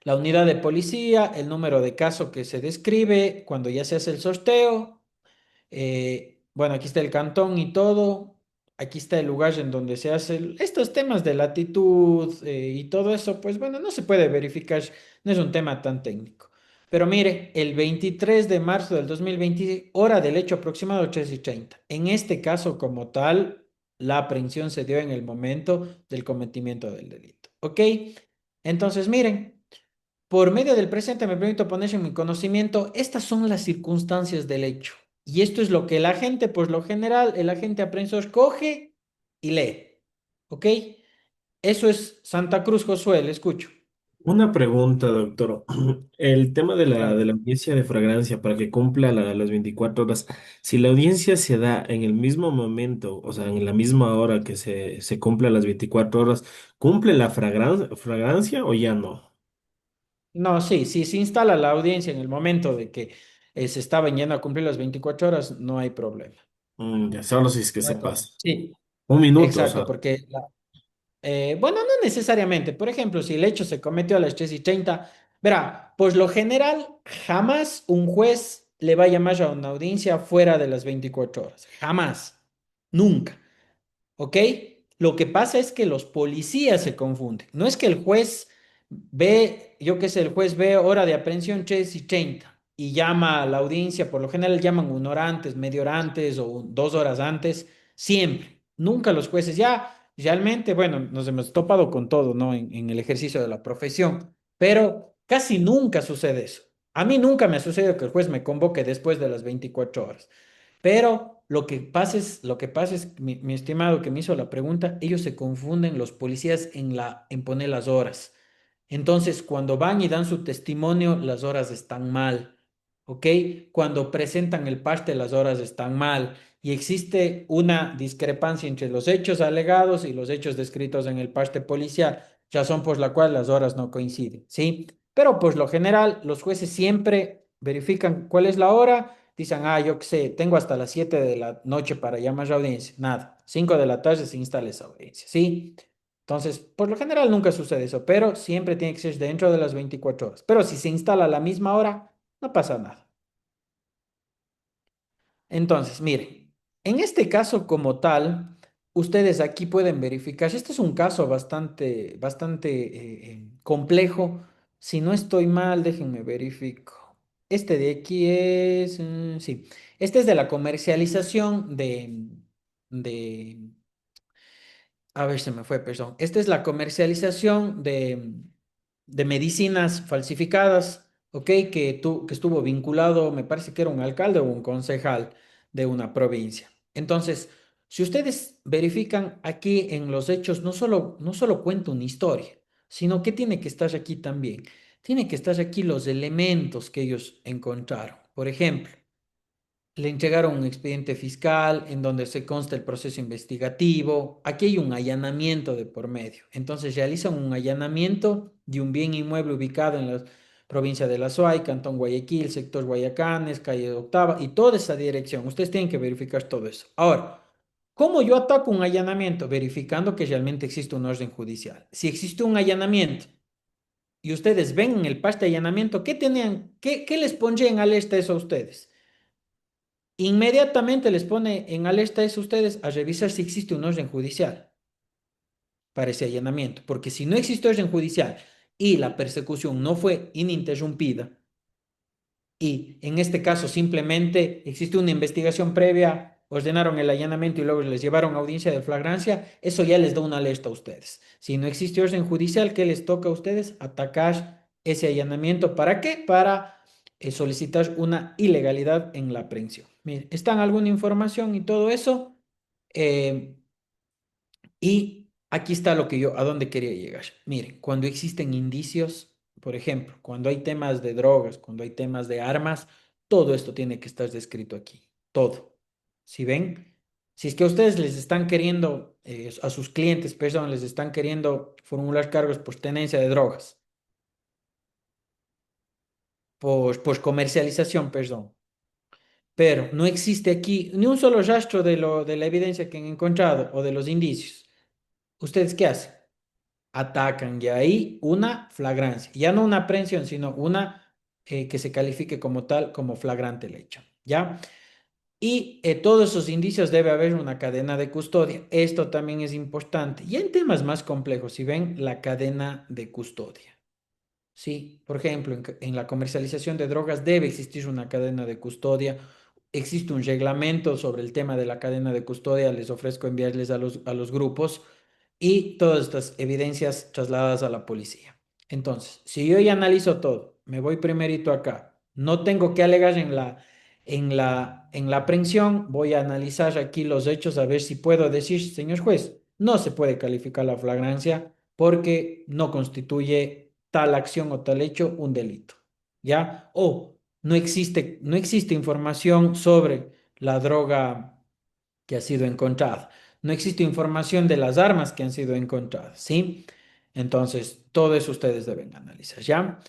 La unidad de policía, el número de caso que se describe cuando ya se hace el sorteo, bueno, aquí está el cantón y todo. Aquí está el lugar en donde se hacen estos temas de latitud y todo eso. Pues bueno, no se puede verificar, no es un tema tan técnico. Pero mire, el 23 de marzo del 2020, hora del hecho aproximado 3:30. En este caso, como tal, la aprehensión se dio en el momento del cometimiento del delito. ¿Ok? Entonces, miren. Por medio del presente me permito poner en mi conocimiento, estas son las circunstancias del hecho. Y esto es lo que el agente, por lo general, el agente aprensor coge y lee. ¿Ok? Eso es Santa Cruz Josué, le escucho. Una pregunta, doctor. El tema de la, Dígame. de la audiencia de fragancia para que cumpla las 24 horas, si la audiencia se da en el mismo momento, o sea, en la misma hora que se cumpla las 24 horas, ¿cumple la fragancia o ya no? No, sí, si se instala la audiencia en el momento de que se estaban yendo a cumplir las 24 horas, no hay problema. Ya, solo si es que No se hay problema. pasa. Sí, 1 minuto, o exacto, sea. porque bueno, no necesariamente. Por ejemplo, si el hecho se cometió a las 3:30, Verá, pues lo general, jamás un juez le va a llamar a una audiencia fuera de las 24 horas. Jamás. Nunca. ¿Ok? Lo que pasa es que los policías se confunden. No es que el juez ve, yo qué sé, el juez ve hora de aprehensión 3 y 30 y llama a la audiencia, por lo general llaman una hora antes, media hora antes o 2 horas antes, siempre. Nunca los jueces, ya realmente, bueno, nos hemos topado con todo, ¿no? En el ejercicio de la profesión, pero casi nunca sucede eso. A mí nunca me ha sucedido que el juez me convoque después de las 24 horas. Pero lo que pasa es, mi estimado que me hizo la pregunta, ellos se confunden los policías en poner las horas. Entonces, cuando van y dan su testimonio, las horas están mal, ¿ok? Cuando presentan el parte, las horas están mal. Y existe una discrepancia entre los hechos alegados y los hechos descritos en el parte policial, razón por la cual las horas no coinciden, ¿sí? Pero pues lo general, los jueces siempre verifican cuál es la hora. Dicen, yo qué sé, tengo hasta las 7 de la noche para llamar a audiencia. Nada, 5 de la tarde se instala esa audiencia, ¿sí? Entonces, por lo general nunca sucede eso, pero siempre tiene que ser dentro de las 24 horas. Pero si se instala a la misma hora, no pasa nada. Entonces, miren, en este caso como tal, ustedes aquí pueden verificar, este es un caso bastante complejo. Si no estoy mal, déjenme verifico. Este de aquí es, sí, este es de la comercialización de a ver, se me fue, perdón. Esta es la comercialización de medicinas falsificadas, ¿ok? Que estuvo vinculado, me parece que era un alcalde o un concejal de una provincia. Entonces, si ustedes verifican aquí en los hechos, no solo cuenta una historia, sino que tiene que estar aquí también. Tiene que estar aquí los elementos que ellos encontraron. Por ejemplo, le entregaron un expediente fiscal en donde se consta el proceso investigativo. Aquí hay un allanamiento de por medio. Entonces realizan un allanamiento de un bien inmueble ubicado en la provincia de La Suay, Cantón Guayaquil, sector Guayacanes, calle Octava y toda esa dirección. Ustedes tienen que verificar todo eso. Ahora, ¿cómo yo ataco un allanamiento? Verificando que realmente existe un orden judicial. Si existe un allanamiento y ustedes ven en el parte de allanamiento, ¿qué les pondría en alerta eso a ustedes? Inmediatamente les pone en alerta eso a ustedes a revisar si existe un orden judicial para ese allanamiento, porque si no existe orden judicial y la persecución no fue ininterrumpida, y en este caso simplemente existe una investigación previa, ordenaron el allanamiento y luego les llevaron a audiencia de flagrancia, eso ya les da una alerta a ustedes. Si no existe orden judicial, ¿qué les toca a ustedes? Atacar ese allanamiento. ¿Para qué? Para solicitar una ilegalidad en la aprehensión. Miren, está en alguna información y todo eso. eh, y aquí está a dónde quería llegar. Miren, cuando existen indicios, por ejemplo, cuando hay temas de drogas, cuando hay temas de armas, todo esto tiene que estar descrito aquí. Todo. ¿Si ven? Si es que a ustedes les están queriendo, a sus clientes, perdón, les están queriendo formular cargos por tenencia de drogas, por comercialización, perdón. Pero no existe aquí ni un solo rastro de la evidencia que han encontrado o de los indicios. ¿Ustedes qué hacen? Atacan y ahí una flagrancia, ya no una aprehensión, sino una que se califique como tal, como flagrante el hecho, ¿ya? Y todos esos indicios debe haber una cadena de custodia. Esto también es importante. Y en temas más complejos, si ven la cadena de custodia. Sí, por ejemplo, en la comercialización de drogas debe existir una cadena de custodia. Existe un reglamento sobre el tema de la cadena de custodia. Les ofrezco enviarles a los grupos y todas estas evidencias trasladadas a la policía. Entonces, si yo ya analizo todo, me voy primerito acá, no tengo que alegar en la aprehensión, voy a analizar aquí los hechos a ver si puedo decir, señor juez, no se puede calificar la flagrancia porque no constituye tal acción o tal hecho un delito, ¿ya? O no existe información sobre la droga que ha sido encontrada. No existe información de las armas que han sido encontradas, ¿sí? Entonces, todo eso ustedes deben analizar, ¿ya?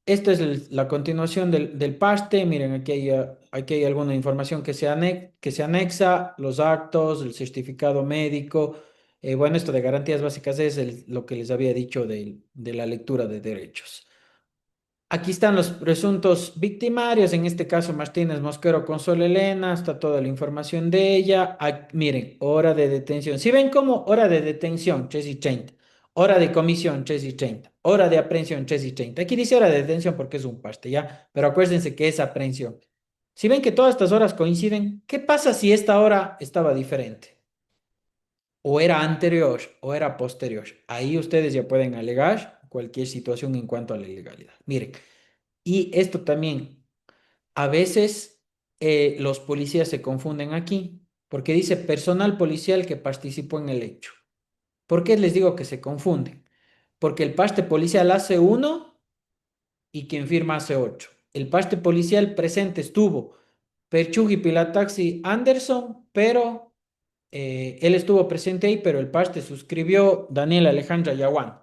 Esta es la continuación del parte. Miren, aquí hay alguna información que se anexa, los actos, el certificado médico. Bueno, esto de garantías básicas es lo que les había dicho de la lectura de derechos. Aquí están los presuntos victimarios, en este caso Martínez Mosquero con Sol Elena, está toda la información de ella. Ah, miren, hora de detención. Si ven como hora de detención, 3:30, hora de comisión, 3:30, hora de aprehensión, 3:30. Aquí dice hora de detención porque es un paste, ¿ya? Pero acuérdense que es aprehensión. Si ven que todas estas horas coinciden, ¿qué pasa si esta hora estaba diferente? O era anterior o era posterior. Ahí ustedes ya pueden alegar cualquier situación en cuanto a la ilegalidad. Miren. Y esto también, a veces los policías se confunden aquí, porque dice personal policial que participó en el hecho. ¿Por qué les digo que se confunden? Porque el parte policial hace uno y quien firma hace ocho. El parte policial presente estuvo Perchugui Pilataxi Anderson, pero él estuvo presente ahí, pero el parte suscribió Daniel Alejandra Yaguán.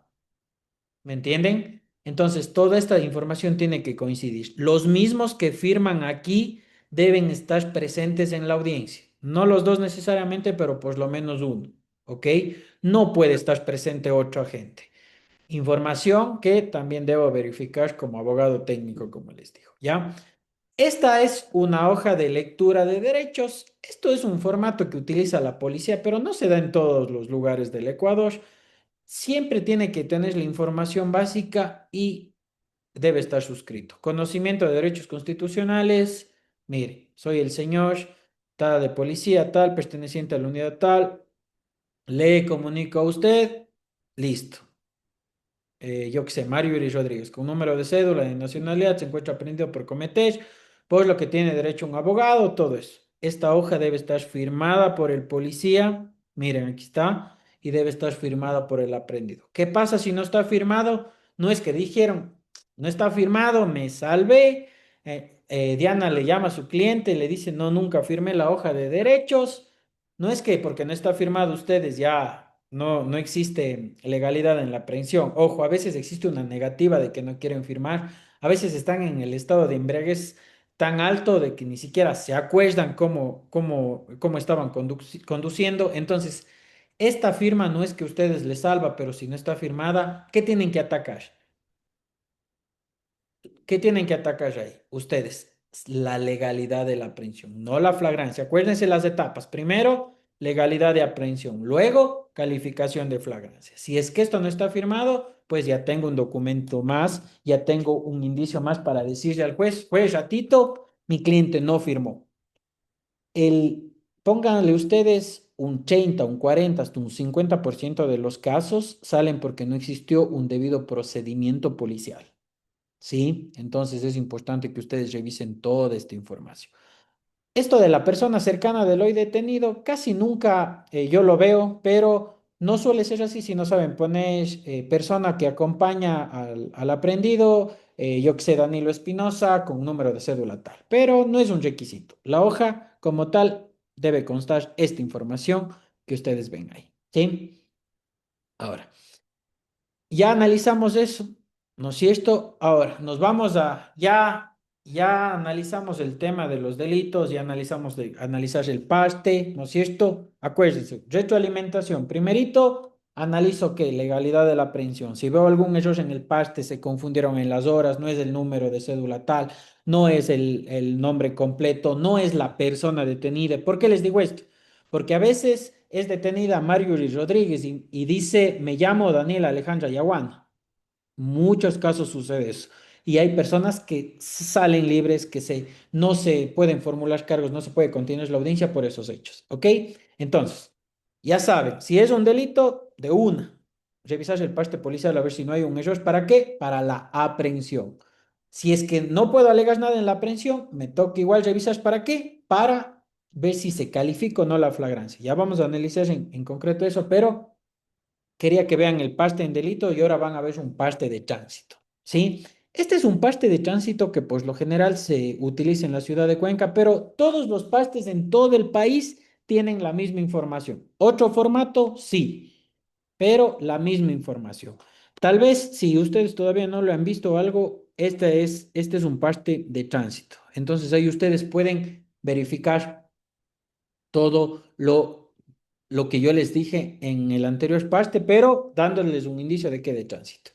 ¿Me entienden? Entonces, toda esta información tiene que coincidir. Los mismos que firman aquí deben estar presentes en la audiencia. No los dos necesariamente, pero por lo menos uno. ¿Ok? No puede estar presente otro agente. Información que también debo verificar como abogado técnico, como les digo. ¿Ya? Esta es una hoja de lectura de derechos. Esto es un formato que utiliza la policía, pero no se da en todos los lugares del Ecuador. Siempre tiene que tener la información básica y debe estar suscrito. Conocimiento de derechos constitucionales. Mire, soy el señor tal de policía, tal, perteneciente a la unidad tal. Le comunico a usted. Listo. Yo que sé, Mario Iris Rodríguez, con número de cédula de nacionalidad, se encuentra prendido por cometer, por lo que tiene derecho a un abogado, todo eso. Esta hoja debe estar firmada por el policía, miren, aquí está, y debe estar firmada por el aprendido. ¿Qué pasa si no está firmado? No es que dijeron, no está firmado, me salvé. Diana le llama a su cliente, le dice, no, nunca firmé la hoja de derechos. No es que porque no está firmado ustedes ya no existe legalidad en la aprehensión. Ojo, a veces existe una negativa de que no quieren firmar. A veces están en el estado de embriaguez tan alto de que ni siquiera se acuerdan cómo estaban conduciendo. Entonces, esta firma no es que ustedes les salva, pero si no está firmada, ¿qué tienen que atacar? ¿Qué tienen que atacar ahí? Ustedes, la legalidad de la aprehensión, no la flagrancia. Acuérdense las etapas. Primero, legalidad de aprehensión. Luego, calificación de flagrancia. Si es que esto no está firmado, pues ya tengo un documento más, ya tengo un indicio más para decirle al juez, juez, ratito, mi cliente no firmó. Pónganle ustedes un 80, un 40, hasta un 50% de los casos salen porque no existió un debido procedimiento policial. ¿Sí? Entonces es importante que ustedes revisen toda esta información. Esto de la persona cercana del hoy detenido, casi nunca yo lo veo, pero no suele ser así si no saben poner persona que acompaña al aprendido, yo que sé, Danilo Espinosa, con número de cédula tal, pero no es un requisito. La hoja como tal debe constar esta información que ustedes ven ahí. ¿Sí? Ahora. Ya analizamos eso, ¿no es cierto? Ahora nos vamos ya analizamos el tema de los delitos, ya analizamos analizar el parte, ¿no es cierto? Acuérdense, retroalimentación. Primerito, analizo qué, legalidad de la aprehensión. Si veo algún error en el parte, se confundieron en las horas, no es el número de cédula tal, no es el nombre completo, no es la persona detenida. ¿Por qué les digo esto? Porque a veces es detenida Marjorie Rodríguez y dice, me llamo Daniela Alejandra Yaguana. Muchos casos sucede eso. Y hay personas que salen libres, no se pueden formular cargos, no se puede continuar la audiencia por esos hechos. ¿Ok? Entonces, ya saben, si es un delito, de una, revisar el parte policial a ver si no hay un error. ¿Para qué? Para la aprehensión. Si es que no puedo alegar nada en la aprehensión, me toca igual revisar para qué, para ver si se califica o no la flagrancia. Ya vamos a analizar en concreto eso, pero quería que vean el parte en delito y ahora van a ver un parte de tránsito, ¿sí? Este es un parte de tránsito que por lo general se utiliza en la ciudad de Cuenca, pero todos los partes en todo el país tienen la misma información. ¿Otro formato? Sí, pero la misma información. Tal vez si ustedes todavía no lo han visto o algo, este es un parte de tránsito. Entonces ahí ustedes pueden verificar todo lo que yo les dije en el anterior parte, pero dándoles un indicio de que de tránsito.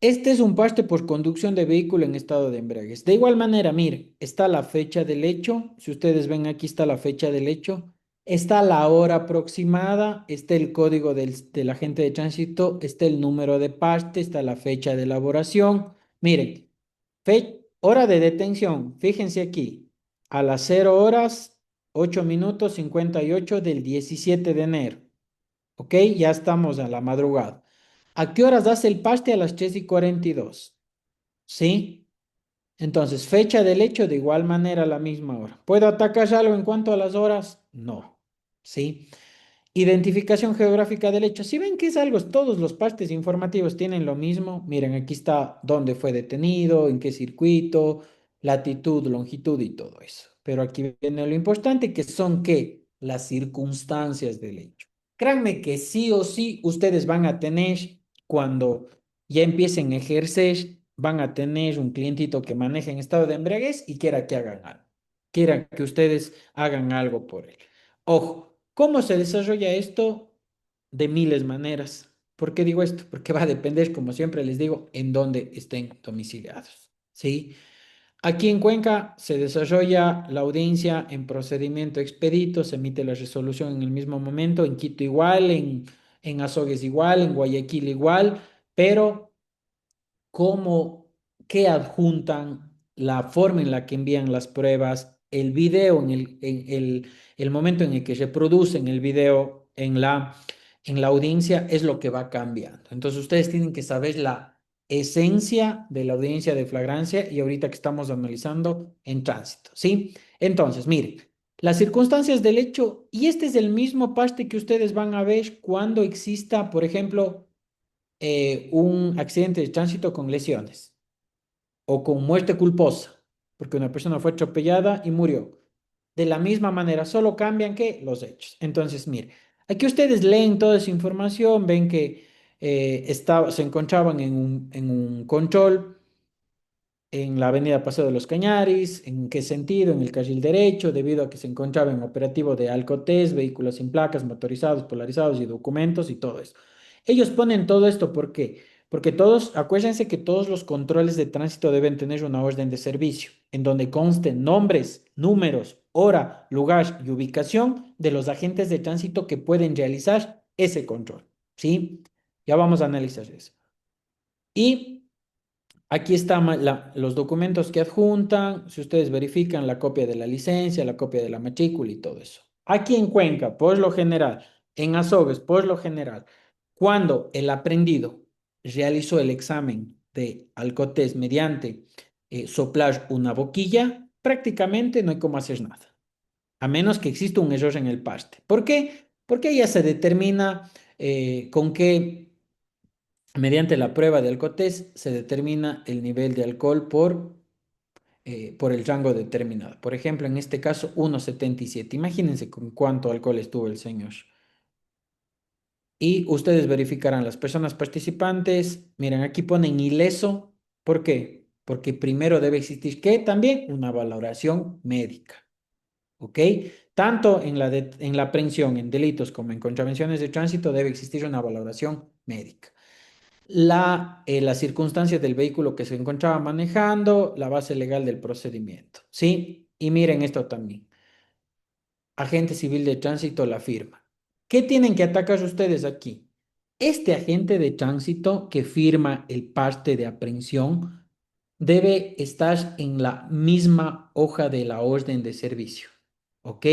Este es un parte por conducción de vehículo en estado de embriaguez. De igual manera, mire, está la fecha del hecho. Si ustedes ven aquí está la fecha del hecho. Está la hora aproximada, está el código del agente de tránsito, está el número de parte, está la fecha de elaboración. Miren, hora de detención, fíjense aquí, a las 0 horas 8 minutos 58 del 17 de enero. ¿Ok? Ya estamos a la madrugada. ¿A qué horas hace el paste? A las 3:42. ¿Sí? Entonces, fecha del hecho de igual manera a la misma hora. ¿Puedo atacar algo en cuanto a las horas? No. ¿Sí? Identificación geográfica del hecho. Si ven que es algo, todos los partes informativos tienen lo mismo. Miren, aquí está dónde fue detenido, en qué circuito, latitud, longitud y todo eso. Pero aquí viene lo importante, que son ¿qué? Las circunstancias del hecho. Créanme que sí o sí ustedes van a tener, cuando ya empiecen a ejercer, van a tener un clientito que maneje en estado de embriaguez y quiera que hagan algo. Quiera que ustedes hagan algo por él. Ojo, ¿cómo se desarrolla esto? De miles maneras. ¿Por qué digo esto? Porque va a depender, como siempre les digo, en dónde estén domiciliados. ¿Sí? Aquí en Cuenca se desarrolla la audiencia en procedimiento expedito, se emite la resolución en el mismo momento, en Quito igual, en Azogues igual, en Guayaquil igual, pero cómo, qué adjuntan, la forma en la que envían las pruebas, el video, el momento en el que se producen el video en la audiencia es lo que va cambiando. Entonces ustedes tienen que saber la esencia de la audiencia de flagrancia y ahorita que estamos analizando en tránsito, ¿sí? Entonces, miren, las circunstancias del hecho, y este es el mismo parte que ustedes van a ver cuando exista, por ejemplo, un accidente de tránsito con lesiones o con muerte culposa, porque una persona fue atropellada y murió. De la misma manera, solo cambian que los hechos. Entonces, mire, aquí ustedes leen toda esa información, ven que se encontraban en un control en la avenida Paseo de los Cañaris. ¿En qué sentido? En el carril derecho, debido a que se encontraba en operativo de alcotés, vehículos sin placas, motorizados, polarizados y documentos y todo eso. Ellos ponen todo esto, ¿por qué? Porque todos, acuérdense que todos los controles de tránsito deben tener una orden de servicio, en donde consten nombres, números, hora, lugar y ubicación de los agentes de tránsito que pueden realizar ese control, ¿sí? Ya vamos a analizar eso. Y aquí están los documentos que adjuntan. Si ustedes verifican la copia de la licencia, la copia de la matrícula y todo eso. Aquí en Cuenca, por lo general, en Azogues, por lo general, cuando el aprendido realizó el examen de alcotés mediante soplar una boquilla, prácticamente no hay cómo hacer nada, a menos que exista un error en el paste. ¿Por qué? Porque ya se determina con qué. Mediante la prueba de alcotés se determina el nivel de alcohol por el rango determinado. Por ejemplo, en este caso, 1,77. Imagínense con cuánto alcohol estuvo el señor. Y ustedes verificarán las personas participantes. Miren, aquí ponen ileso. ¿Por qué? Porque primero debe existir que también una valoración médica. ¿Ok? Tanto en la aprehensión en delitos como en contravenciones de tránsito debe existir una valoración médica. Las circunstancias del vehículo que se encontraba manejando, la base legal del procedimiento, ¿sí? Y miren esto también. Agente civil de tránsito la firma. ¿Qué tienen que atacar ustedes aquí? Este agente de tránsito que firma el parte de aprehensión debe estar en la misma hoja de la orden de servicio, ¿ok?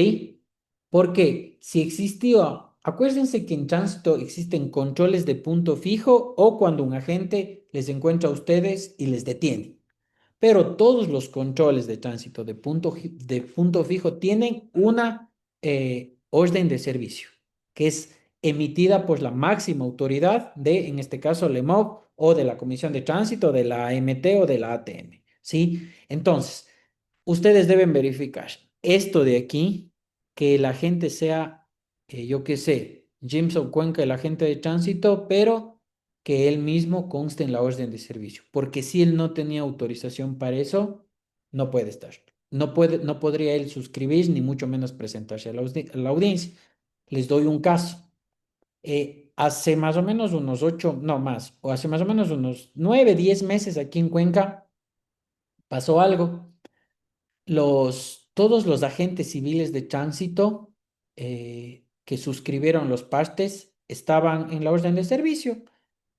Porque si existió, acuérdense que en tránsito existen controles de punto fijo o cuando un agente les encuentra a ustedes y les detiene. Pero todos los controles de tránsito de punto fijo tienen una orden de servicio, que es emitida por la máxima autoridad de, en este caso, LEMOV o de la Comisión de Tránsito, de la AMT o de la ATM, ¿sí? Entonces, ustedes deben verificar esto de aquí, que el agente sea, yo qué sé, Jimson Cuenca, el agente de tránsito, pero que él mismo conste en la orden de servicio, porque si él no tenía autorización para eso, no puede estar. No puede, no podría él suscribir, ni mucho menos presentarse a la audiencia. Les doy un caso. hace más o menos unos 8, no más, o hace más o menos unos 9, 10 meses aquí en Cuenca pasó algo. Todos los agentes civiles de tránsito que suscribieron los partes estaban en la orden de servicio.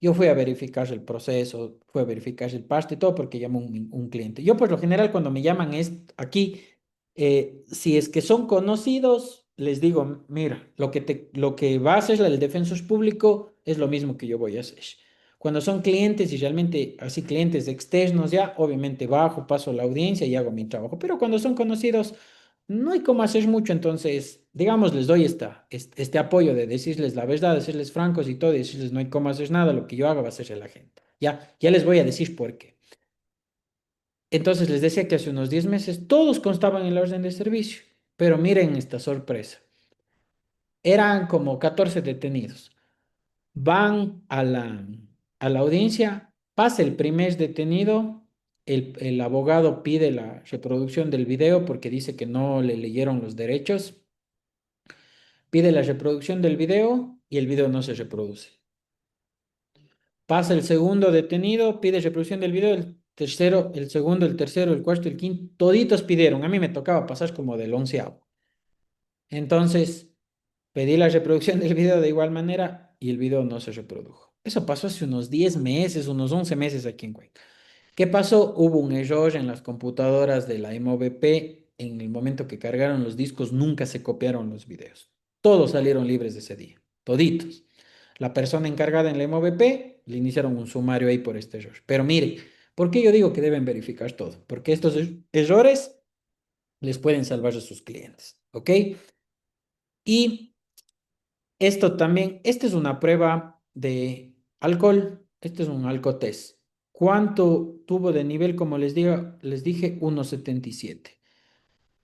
Yo fui a verificar el proceso, fui a verificar el parte, todo porque llamó un cliente. Yo por lo general cuando me llaman es aquí, si es que son conocidos, les digo, mira, lo que va a hacer el defensor público es lo mismo que yo voy a hacer. Cuando son clientes y realmente así clientes externos, ya obviamente bajo, paso la audiencia y hago mi trabajo. Pero cuando son conocidos, no hay cómo hacer mucho. Entonces, digamos, les doy este apoyo de decirles la verdad, decirles francos y todo, y decirles no hay cómo hacer nada, lo que yo haga va a hacer la gente. Ya les voy a decir por qué. Entonces les decía que hace unos 10 meses todos constaban en la orden de servicio. Pero miren esta sorpresa. Eran como 14 detenidos. Van a la audiencia, pasa el primer detenido, el abogado pide la reproducción del video porque dice que no le leyeron los derechos, pide la reproducción del video y el video no se reproduce. Pasa el segundo detenido, pide reproducción del video, el tercero, el segundo, el tercero, el cuarto, el quinto, toditos pidieron, a mí me tocaba pasar como del onceavo. Entonces, pedí la reproducción del video de igual manera y el video no se reprodujo. Eso pasó hace unos 10 meses, unos 11 meses aquí en Cuenca. ¿Qué pasó? Hubo un error en las computadoras de la MOVP. En el momento que cargaron los discos, nunca se copiaron los videos. Todos salieron libres de ese día, toditos. La persona encargada en la MOVP le iniciaron un sumario ahí por este error. Pero mire, ¿por qué yo digo que deben verificar todo? Porque estos errores les pueden salvar a sus clientes, ¿ok? Y esto también, esta es una prueba de alcohol, este es un alcotest. ¿Cuánto tuvo de nivel? Como les dije, 1,77.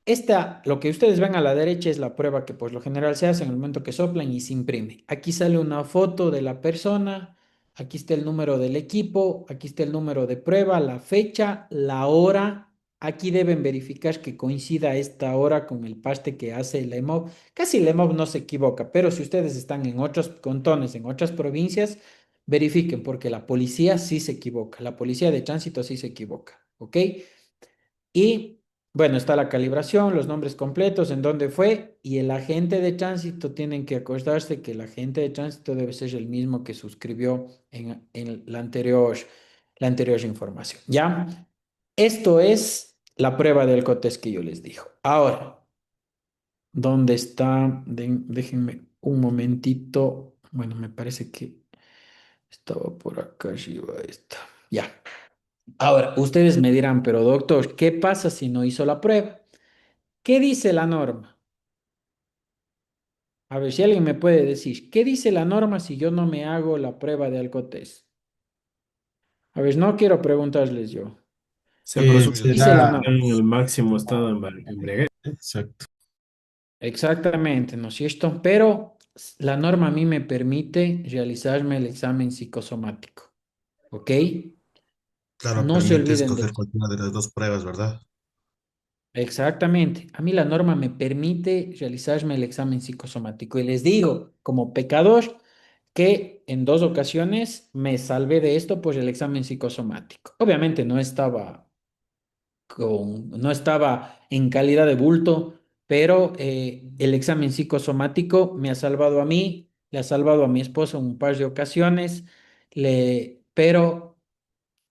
Esta, lo que ustedes ven a la derecha es la prueba que por lo general se hace en el momento que soplan y se imprime. Aquí sale una foto de la persona, aquí está el número del equipo, aquí está el número de prueba, la fecha, la hora. Aquí deben verificar que coincida esta hora con el paste que hace el EMOB. Casi el EMOB no se equivoca, pero si ustedes están en otros cantones, en otras provincias, verifiquen porque la policía sí se equivoca, la policía de tránsito sí se equivoca, ¿ok? Y bueno, está la calibración, los nombres completos, en dónde fue, y el agente de tránsito tienen que acordarse que el agente de tránsito debe ser el mismo que suscribió en la anterior información. ¿Ya? Esto es la prueba del COTES que yo les dijo. Ahora, ¿dónde está? Déjenme un momentito. Bueno, me parece que estaba por acá arriba esta. Ya. Ahora, ustedes me dirán, pero doctor, ¿qué pasa si no hizo la prueba? ¿Qué dice la norma? A ver si alguien me puede decir, ¿qué dice la norma si yo no me hago la prueba de alcotés? A ver, no quiero preguntarles yo. Se procede Dice la está norma. en el máximo estado de embriaguez. Exacto. Exactamente, ¿no es cierto? Pero la norma a mí me permite realizarme el examen psicosomático, ¿ok? Claro, No se permite olviden de escoger esto. cualquiera de las dos pruebas, ¿verdad? Exactamente. A mí la norma me permite realizarme el examen psicosomático y les digo, como pecador, que en dos ocasiones me salvé de esto por el examen psicosomático. Obviamente no estaba en calidad de bulto, pero el examen psicosomático me ha salvado a mí, le ha salvado a mi esposo en un par de ocasiones, pero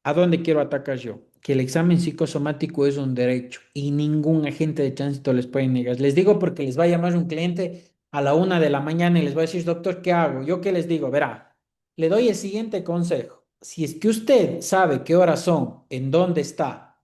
¿a dónde quiero atacar yo? Que el examen psicosomático es un derecho y ningún agente de tránsito les puede negar. Les digo porque les va a llamar un cliente a la 1 de la mañana y les va a decir, doctor, ¿qué hago? ¿Yo qué les digo? Verá, le doy el siguiente consejo. Si es que usted sabe qué horas son, en dónde está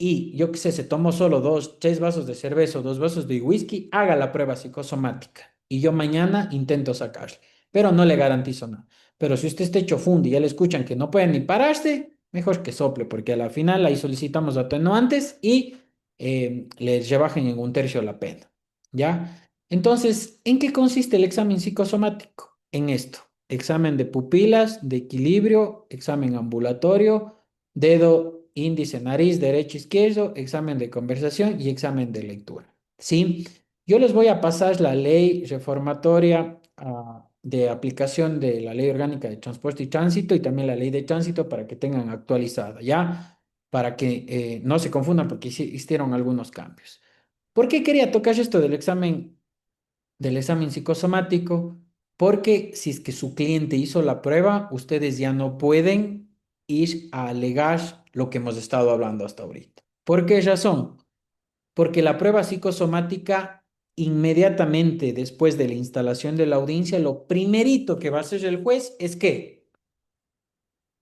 y yo qué sé, se tomó solo 2, 3 vasos de cerveza o 2 vasos de whisky, haga la prueba psicosomática y yo mañana intento sacarle, pero no le garantizo nada. Pero si usted está hecho fundi y ya le escuchan que no puede ni pararse, mejor que sople, porque a la final ahí solicitamos atenuantes y les rebajen en un tercio la pena. ¿Ya? Entonces, ¿en qué consiste el examen psicosomático? En esto, examen de pupilas, de equilibrio, examen ambulatorio, dedo, índice, nariz, derecho, izquierdo, examen de conversación y examen de lectura. ¿Sí? Yo les voy a pasar la ley reformatoria de aplicación de la Ley Orgánica de Transporte y Tránsito y también la Ley de Tránsito para que tengan actualizada, ¿ya? Para que no se confundan porque hicieron algunos cambios. ¿Por qué quería tocar esto del examen psicosomático? Porque si es que su cliente hizo la prueba, ustedes ya no pueden ir a alegar lo que hemos estado hablando hasta ahorita. ¿Por qué razón? Porque la prueba psicosomática, inmediatamente después de la instalación de la audiencia, lo primerito que va a hacer el juez es que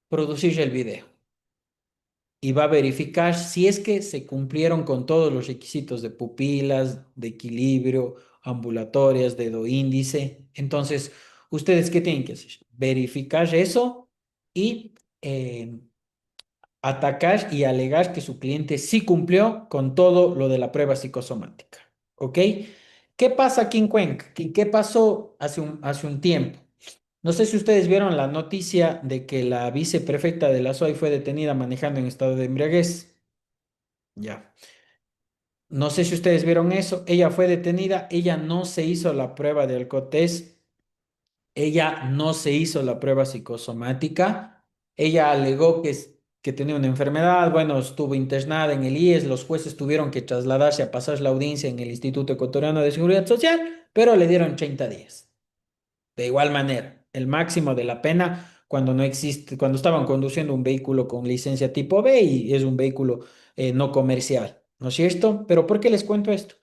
producir el video y va a verificar si es que se cumplieron con todos los requisitos de pupilas, de equilibrio, ambulatorias, dedo índice. Entonces, ¿ustedes qué tienen que hacer? Verificar eso y atacar y alegar que su cliente sí cumplió con todo lo de la prueba psicosomática. ¿Ok? ¿Qué pasa aquí en Cuenca? ¿Qué pasó hace un tiempo? No sé si ustedes vieron la noticia de que la viceprefecta de la SOAI fue detenida manejando en estado de embriaguez. Ya. No sé si ustedes vieron eso. Ella fue detenida. Ella no se hizo la prueba de alcotés. Ella no se hizo la prueba psicosomática. Ella alegó que tenía una enfermedad. Bueno, estuvo internada en el IES. Los jueces tuvieron que trasladarse a pasar la audiencia en el Instituto Ecuatoriano de Seguridad Social, pero le dieron 30 días. De igual manera, el máximo de la pena cuando no existe, cuando estaban conduciendo un vehículo con licencia tipo B y es un vehículo no comercial, ¿no es cierto? Pero ¿por qué les cuento esto?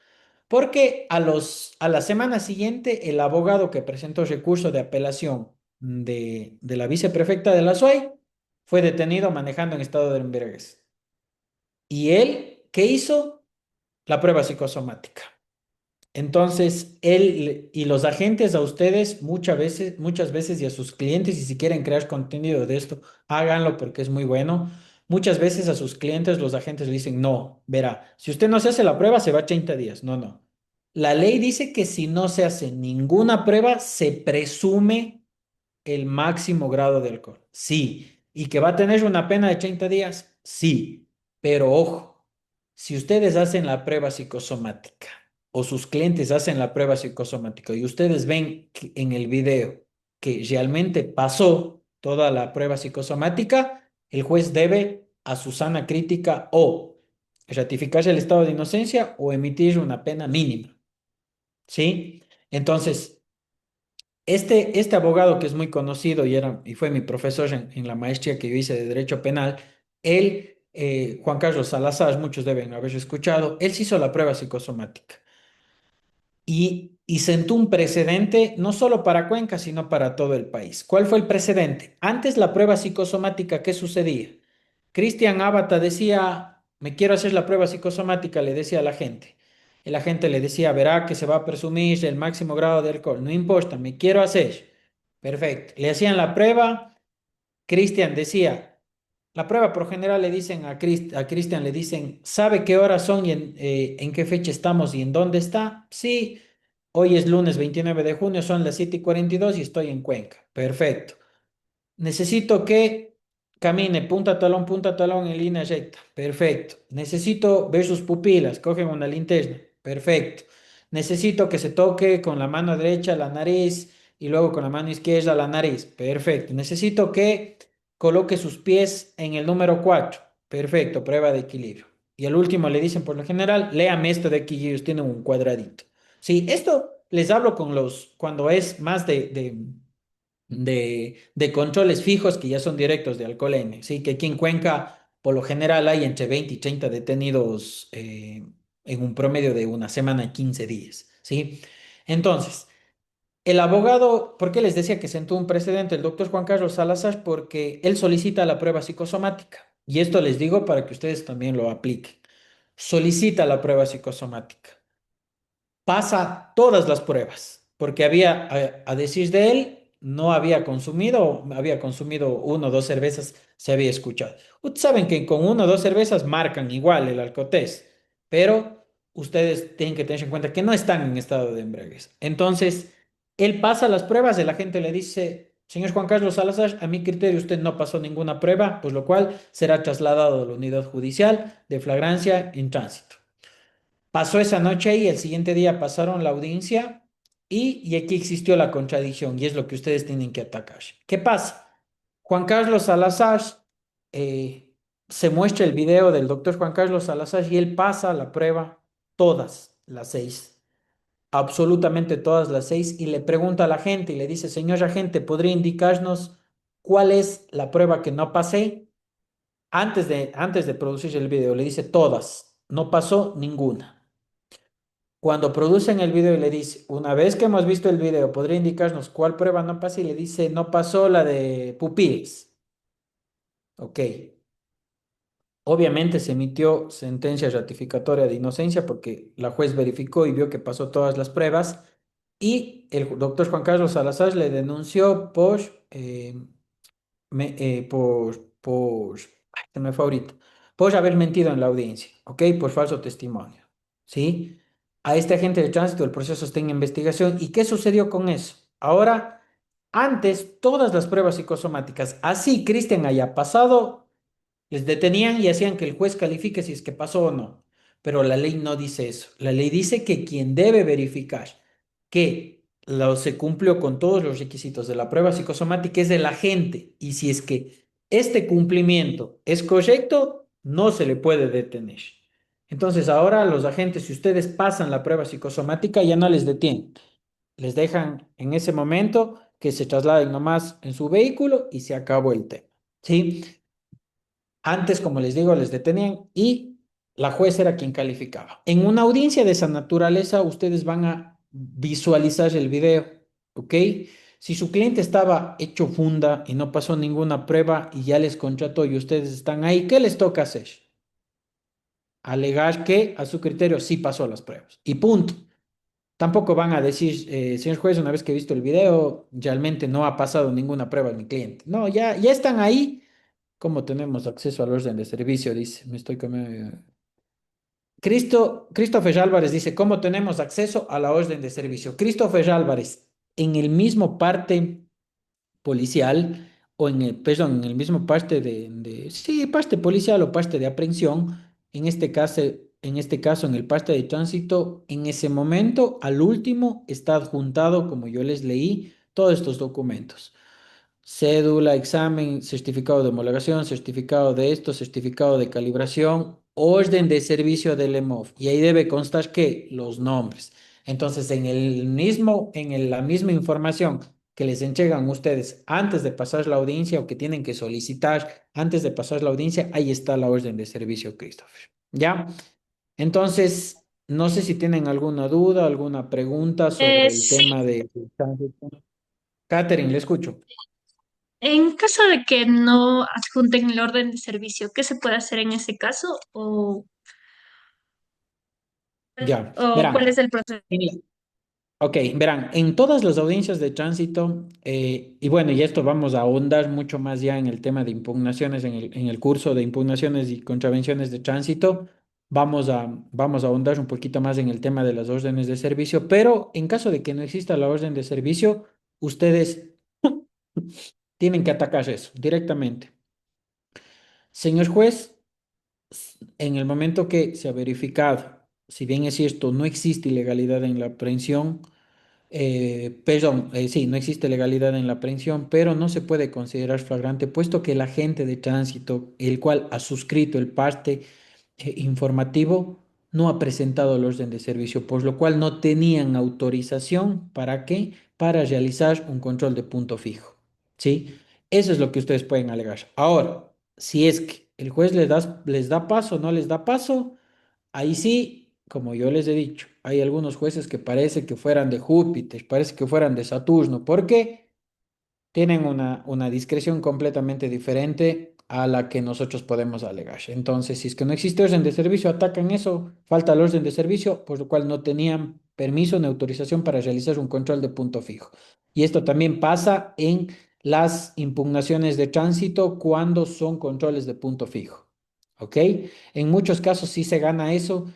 Porque a la semana siguiente, el abogado que presentó recurso de apelación de la viceprefecta de la SUAY fue detenido manejando en estado de embriaguez. ¿Y él qué hizo? La prueba psicosomática. Entonces, él y los agentes a ustedes muchas veces y a sus clientes, y si quieren crear contenido de esto, háganlo porque es muy bueno. Muchas veces a sus clientes los agentes le dicen, no, verá, si usted no se hace la prueba, se va a 30 días. No, no. La ley dice que si no se hace ninguna prueba, se presume el máximo grado de alcohol. Sí. ¿Y que va a tener una pena de 30 días? Sí. Pero ojo, si ustedes hacen la prueba psicosomática o sus clientes hacen la prueba psicosomática y ustedes ven en el video que realmente pasó toda la prueba psicosomática, el juez debe, a su sana crítica, o ratificarse el estado de inocencia o emitir una pena mínima. ¿Sí? Entonces, este abogado que es muy conocido y fue mi profesor en la maestría que yo hice de Derecho Penal, él, Juan Carlos Salazar, muchos deben haber escuchado, él se hizo la prueba psicosomática y sentó un precedente no solo para Cuenca, sino para todo el país. ¿Cuál fue el precedente? Antes la prueba psicosomática, ¿qué sucedía? Cristian Ábata decía, me quiero hacer la prueba psicosomática, le decía a la gente. Y la gente le decía, verá que se va a presumir el máximo grado de alcohol. No importa, me quiero hacer. Perfecto. Le hacían la prueba. Cristian decía, la prueba por general le dicen a Cristian, le dicen, ¿sabe qué horas son y en qué fecha estamos y en dónde está? Sí, hoy es lunes 29 de junio, son las 7:42 y estoy en Cuenca. Perfecto. Necesito que camine punta a talón en línea recta. Perfecto. Necesito ver sus pupilas. Cogen una linterna. Perfecto. Necesito que se toque con la mano derecha la nariz y luego con la mano izquierda la nariz. Perfecto. Necesito que coloque sus pies en el número 4. Perfecto. Prueba de equilibrio. Y al último le dicen por lo general, léame esto de aquí y ellos tienen un cuadradito. Sí, esto les hablo cuando es más de controles fijos que ya son directos de alcoholemia, ¿sí? Que aquí en Cuenca, por lo general, hay entre 20 y 30 detenidos en un promedio de una semana y 15 días, ¿sí? Entonces, el abogado, ¿por qué les decía que sentó un precedente? El doctor Juan Carlos Salazar, porque él solicita la prueba psicosomática. Y esto les digo para que ustedes también lo apliquen. Solicita la prueba psicosomática, pasa todas las pruebas, porque a decir de él, no había consumido uno o dos cervezas, se había escuchado. Ustedes saben que con uno o dos cervezas marcan igual el alcotés, pero ustedes tienen que tener en cuenta que no están en estado de embriaguez. Entonces, él pasa las pruebas, el agente le dice, señor Juan Carlos Salazar, a mi criterio usted no pasó ninguna prueba, pues lo cual será trasladado a la unidad judicial de flagrancia en tránsito. Pasó esa noche y el siguiente día pasaron la audiencia Y aquí existió la contradicción y es lo que ustedes tienen que atacar. ¿Qué pasa? Juan Carlos Salazar, eh, se muestra el video del doctor Juan Carlos Salazar y él pasa la prueba todas las seis, absolutamente todas las seis, y le pregunta a la gente y le dice, señor agente, ¿podría indicarnos cuál es la prueba que no pasé? Antes de producir el video, le dice todas, no pasó ninguna. Cuando producen el video y le dice, una vez que hemos visto el video, ¿podría indicarnos cuál prueba no pasó? Y le dice, no pasó la de pupilas. Ok. Obviamente se emitió sentencia ratificatoria de inocencia porque la juez verificó y vio que pasó todas las pruebas y el doctor Juan Carlos Salazar le denunció se me fue ahorita, por haber mentido en la audiencia, ¿ok? Por falso testimonio, ¿sí? A este agente de tránsito el proceso está en investigación. ¿Y qué sucedió con eso? Ahora, antes, todas las pruebas psicosomáticas, así Cristian haya pasado, les detenían y hacían que el juez califique si es que pasó o no. Pero la ley no dice eso. La ley dice que quien debe verificar que se cumplió con todos los requisitos de la prueba psicosomática es el agente. Y si es que este cumplimiento es correcto, no se le puede detener. Entonces, ahora los agentes, si ustedes pasan la prueba psicosomática, ya no les detienen. Les dejan en ese momento que se trasladen nomás en su vehículo y se acabó el tema. ¿Sí? Antes, como les digo, les detenían y la jueza era quien calificaba. En una audiencia de esa naturaleza, ustedes van a visualizar el video, ¿ok? Si su cliente estaba hecho funda y no pasó ninguna prueba y ya les contrató y ustedes están ahí, ¿qué les toca hacer? Alegar que a su criterio sí pasó las pruebas y punto. Tampoco van a decir, señor juez, una vez que he visto el video, realmente no ha pasado ninguna prueba en mi cliente. No, ya están ahí. ¿Cómo tenemos acceso al orden de servicio? Dice, me estoy comiendo. Christopher Álvarez dice, ¿cómo tenemos acceso a la orden de servicio? Christopher Álvarez, en el mismo parte policial, o perdón, en el mismo parte sí, parte policial o parte de aprehensión, en este caso, en el parte de tránsito, en ese momento, al último, está adjuntado, como yo les leí, todos estos documentos. Cédula, examen, certificado de homologación, certificado de esto, certificado de calibración, orden de servicio del EMOF. Y ahí debe constar que los nombres. Entonces, la misma información que les entregan ustedes antes de pasar la audiencia o que tienen que solicitar antes de pasar la audiencia, ahí está la orden de servicio, Christopher. ¿Ya? Entonces, no sé si tienen alguna duda, alguna pregunta sobre el Sí, tema de... Catherine, le escucho. en caso de que no adjunten el orden de servicio, ¿qué se puede hacer en ese caso? Ya, ¿O cuál es verán. el proceso? Ok, verán, en todas las audiencias de tránsito, y bueno, y esto vamos a ahondar mucho más ya en el tema de impugnaciones, en el curso de impugnaciones y contravenciones de tránsito, vamos a ahondar un poquito más en el tema de las órdenes de servicio, pero en caso de que no exista la orden de servicio, ustedes tienen que atacar eso directamente. Señor juez, en el momento que se ha verificado, si bien es cierto, no existe ilegalidad en la aprehensión, perdón, sí, no existe legalidad en la aprehensión, pero no se puede considerar flagrante, puesto que el agente de tránsito, el cual ha suscrito el parte informativo, no ha presentado el orden de servicio, por lo cual no tenían autorización. ¿Para qué? Para realizar un control de punto fijo. ¿Sí? Eso es lo que ustedes pueden alegar. Ahora, si es que el juez les da paso o no les da paso, ahí sí, como yo les he dicho, hay algunos jueces que parece que fueran de Júpiter, parece que fueran de Saturno. ¿Por qué? Tienen una discreción completamente diferente a la que nosotros podemos alegar. Entonces, si es que no existe orden de servicio, atacan eso, falta el orden de servicio, por lo cual no tenían permiso ni autorización para realizar un control de punto fijo. Y esto también pasa en las impugnaciones de tránsito cuando son controles de punto fijo. ¿Ok? En muchos casos sí se gana eso.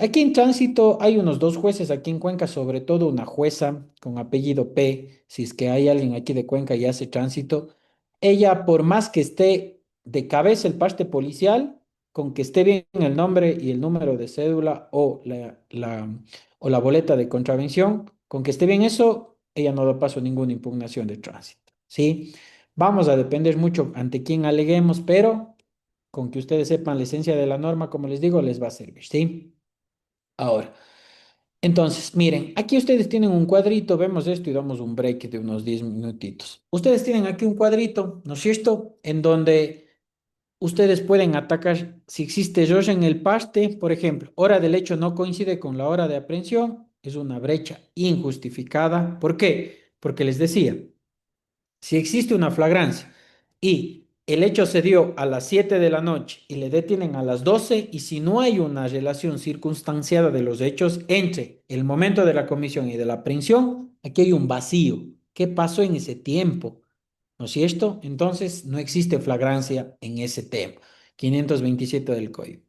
Aquí en tránsito hay unos dos jueces aquí en Cuenca, sobre todo una jueza con apellido P, si es que hay alguien aquí de Cuenca y hace tránsito. Ella, por más que esté de cabeza el parte policial, con que esté bien el nombre y el número de cédula o la boleta de contravención, Con que esté bien eso, ella no da paso a ninguna impugnación de tránsito, ¿sí? Vamos a depender mucho ante quién aleguemos, pero con que ustedes sepan la esencia de la norma, como les digo, les va a servir, ¿sí? Ahora, entonces, miren, aquí ustedes tienen un cuadrito, vemos esto y damos un break de unos 10 minutitos. Ustedes tienen aquí un cuadrito, ¿no es cierto? En donde ustedes pueden atacar si existe error en el paste, por ejemplo, hora del hecho no coincide con la hora de aprehensión, es una brecha injustificada. ¿Por qué? Porque les decía, si existe una flagrancia y el hecho se dio a las 7 de la noche y le detienen a las 12 y si no hay una relación circunstanciada de los hechos entre el momento de la comisión y de la aprehensión, aquí hay un vacío. ¿Qué pasó en ese tiempo? ¿No es cierto? Entonces no existe flagrancia en ese tema. 527 del Código.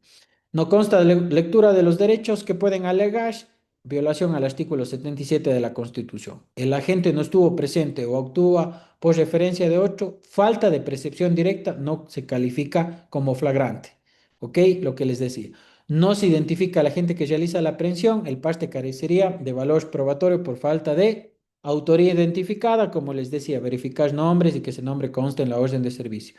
No consta de lectura de los derechos que pueden alegar violación al artículo 77 de la Constitución. El agente no estuvo presente o actúa por referencia de otro, falta de percepción directa no se califica como flagrante. ¿Ok? Lo que les decía. No se identifica al agente que realiza la aprehensión, el parte carecería de valor probatorio por falta de autoría identificada, como les decía, verificar nombres y que ese nombre conste en la orden de servicio.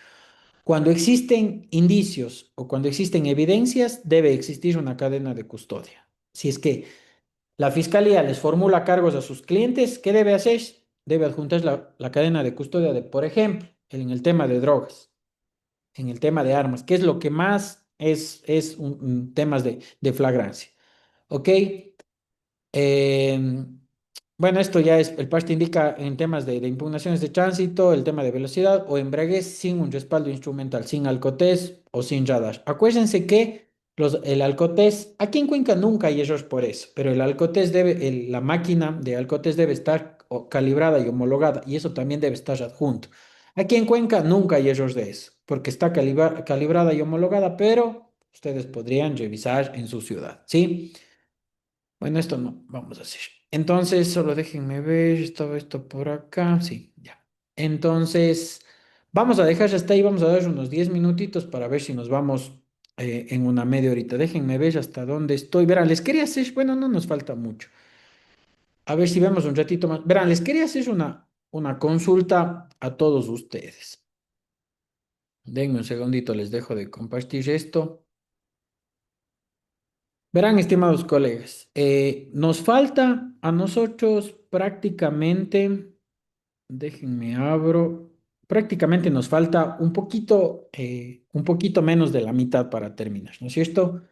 Cuando existen indicios o cuando existen evidencias, debe existir una cadena de custodia. Si es que la fiscalía les formula cargos a sus clientes, ¿qué debe hacer? Debe adjuntar la cadena de custodia de, por ejemplo, en el tema de drogas, en el tema de armas, que es lo que más es temas de flagrancia. ¿Ok? Eh, bueno, esto ya es, el parte indica en temas de impugnaciones de tránsito, el tema de velocidad o embriaguez sin un respaldo instrumental, sin alcotés o sin radar. Acuérdense que el alcotés, aquí en Cuenca nunca hay error por eso, pero el alcotés debe, la máquina de alcotés debe estar calibrada y homologada y eso también debe estar adjunto. Aquí en Cuenca nunca hay error de eso, porque está calibrada y homologada, pero ustedes podrían revisar en su ciudad, ¿sí? Bueno, esto no, vamos a hacer. Entonces, solo déjenme ver, estaba esto por acá, sí, ya. Entonces, vamos a dejar hasta ahí, vamos a dar unos 10 minutitos para ver si nos vamos en una media horita. Déjenme ver hasta dónde estoy. Verán, les quería hacer, bueno, no nos falta mucho. A ver si vemos un ratito más. Verán, les quería hacer una consulta a todos ustedes. Denme un segundito, les dejo de compartir esto. Verán, estimados colegas, nos falta a nosotros prácticamente, déjenme abro, prácticamente nos falta un poquito menos de la mitad para terminar, ¿no es cierto?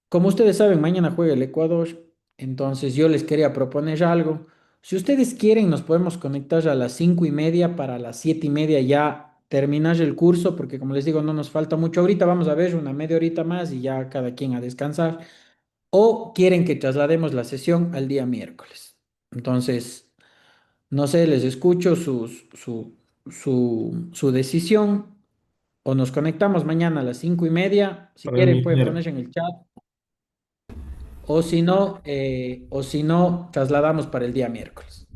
Como ustedes saben, mañana juega el Ecuador, entonces yo les quería proponer algo. Si ustedes quieren, nos podemos conectar a las 5:30 para las 7:30 ya terminar el curso, porque como les digo, no nos falta mucho. Ahorita vamos a ver una media horita más y ya cada quien a descansar. O quieren que traslademos la sesión al día miércoles. Entonces, no sé, les escucho su decisión. O nos conectamos mañana a las 5:30. Si Para el quieren, pueden poner miércoles. en el chat. O si no, trasladamos para el día miércoles.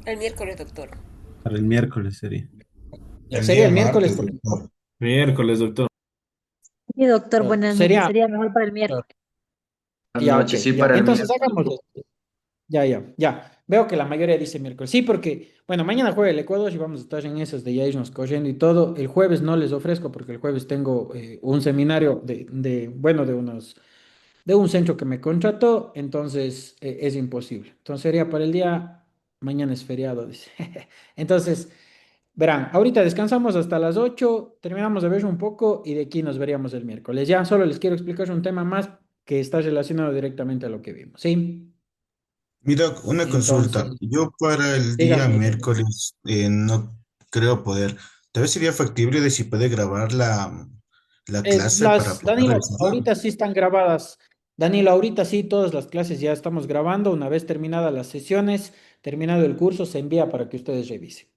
El miércoles, doctor. Para el miércoles sería. El Sería día el miércoles martes, porque doctor. Miércoles, doctor. Sí, doctor, buenas noches. sería. Sería mejor para el miércoles. Buenas Ya, ok, noches, sí, ya. para el Entonces miércoles. hagamos esto. Ya, ya, ya. Veo que la mayoría dice miércoles. Sí, porque, bueno, mañana juega el Ecuador y vamos a estar en esas de ya irnos corriendo y todo. El jueves no les ofrezco porque el jueves tengo un seminario bueno, de un centro que me contrató, entonces es imposible. Entonces sería para el día, mañana es feriado, dice. Entonces, verán, ahorita descansamos hasta las 8, terminamos de ver un poco y de aquí nos veríamos el miércoles. Ya solo les quiero explicar un tema más que está relacionado directamente a lo que vimos, ¿sí? Mira, una consulta. Entonces, Yo para el día dígame. miércoles no creo poder. Tal vez sería factible de si puede grabar la clase para poder Danilo, revisarla. ahorita sí están grabadas. Danilo, ahorita sí todas las clases ya estamos grabando. Una vez terminadas las sesiones, terminado el curso, se envía para que ustedes revisen.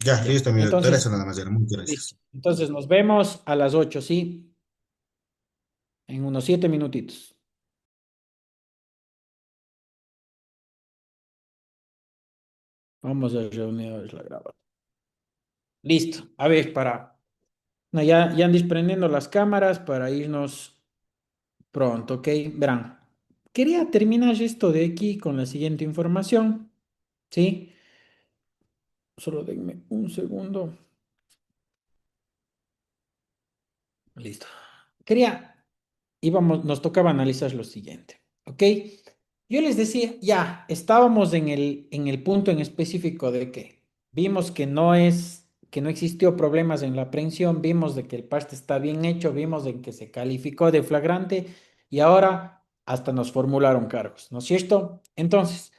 Ya, Ya. listo, mi doctor. Entonces, Eso nada más era. Muchas listo. gracias. Entonces nos vemos a las 8, ¿sí? En unos 7 minutitos. Vamos a reunir la grabación. Listo. A ver, no, ya han desprendiendo las cámaras para irnos pronto, ¿ok? Verán. quería terminar esto de aquí con la siguiente información, ¿sí? Solo denme un segundo. Listo. Quería, nos tocaba analizar lo siguiente, ¿ok? Yo les decía, ya, estábamos en el punto en específico de que vimos que no existió problemas en la aprehensión, vimos de que el parte está bien hecho, vimos de que se calificó de flagrante y ahora hasta nos formularon cargos, ¿no es cierto? Entonces,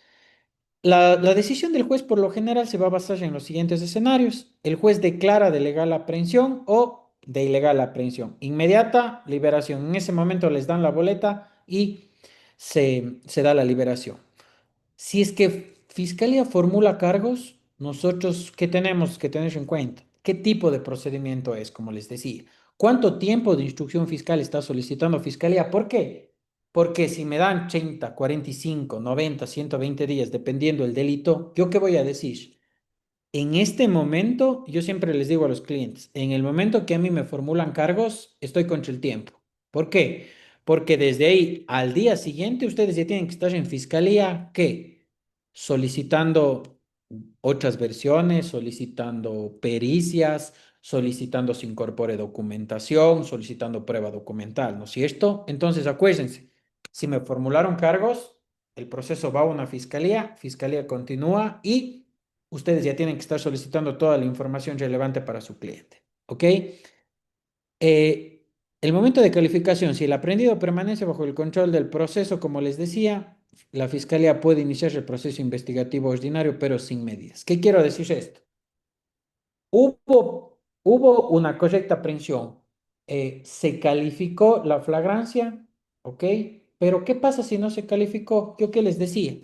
la decisión del juez por lo general se va a basar en los siguientes escenarios. El juez declara de legal aprehensión o de ilegal aprehensión. Inmediata liberación. En ese momento les dan la boleta y se da la liberación. Si es que Fiscalía formula cargos, nosotros, ¿qué tenemos que tener en cuenta? ¿Qué tipo de procedimiento es, como les decía? ¿Cuánto tiempo de instrucción fiscal está solicitando Fiscalía? ¿Por qué? Porque si me dan 80, 45, 90, 120 días, dependiendo del delito, ¿yo qué voy a decir? En este momento, yo siempre les digo a los clientes, en el momento que a mí me formulan cargos, estoy contra el tiempo. ¿Por qué? Porque desde ahí al día siguiente ustedes ya tienen que estar en fiscalía, ¿qué? Solicitando otras versiones, solicitando pericias, solicitando se incorpore documentación, solicitando prueba documental, ¿no es cierto? Entonces, acuérdense, si me formularon cargos, el proceso va a una fiscalía, fiscalía continúa y ustedes ya tienen que estar solicitando toda la información relevante para su cliente, ¿ok? El momento de calificación, si el aprendido permanece bajo el control del proceso, como les decía, la fiscalía puede iniciar el proceso investigativo ordinario, pero sin medidas. ¿Qué quiero decir esto? Hubo una correcta aprehensión, se calificó la flagrancia, ¿ok? Pero ¿qué pasa si no se calificó? Yo qué les decía,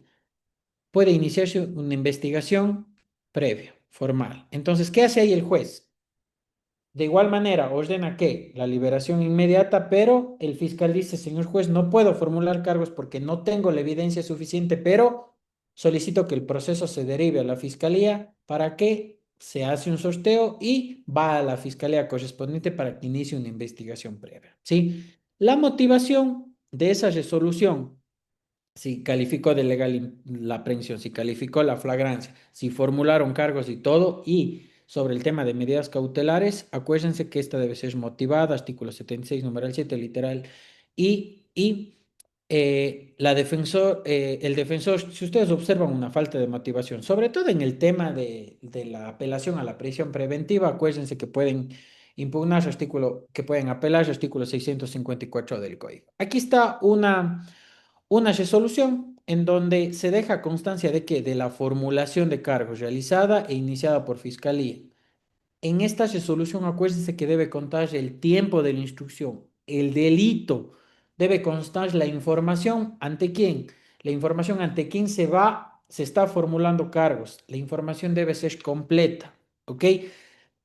puede iniciarse una investigación previa, formal. Entonces, ¿qué hace ahí el juez? De igual manera, ordena que la liberación inmediata, pero el fiscal dice, señor juez, no puedo formular cargos porque no tengo la evidencia suficiente, pero solicito que el proceso se derive a la fiscalía para que se hace un sorteo y va a la fiscalía correspondiente para que inicie una investigación previa. ¿Sí? La motivación de esa resolución, si calificó de legal la aprehensión, si calificó la flagrancia, si formularon cargos y todo, y sobre el tema de medidas cautelares, acuérdense que esta debe ser motivada, artículo 76, numeral 7, literal, el defensor, si ustedes observan una falta de motivación, sobre todo en el tema de la apelación a la prisión preventiva, acuérdense que pueden impugnar su artículo, que pueden apelar su artículo 654 del Código. Aquí está una resolución en donde se deja constancia de que de la formulación de cargos realizada e iniciada por Fiscalía. En esta resolución acuérdense que debe constar el tiempo de la instrucción, el delito, debe constar la información ante quién, la información ante quién se está formulando cargos, la información debe ser completa, ¿ok?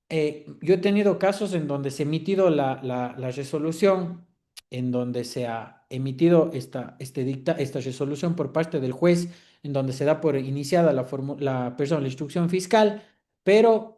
Yo he tenido casos en donde se ha emitido la resolución, en donde se ha emitido esta resolución por parte del juez, en donde se da por iniciada la instrucción fiscal, pero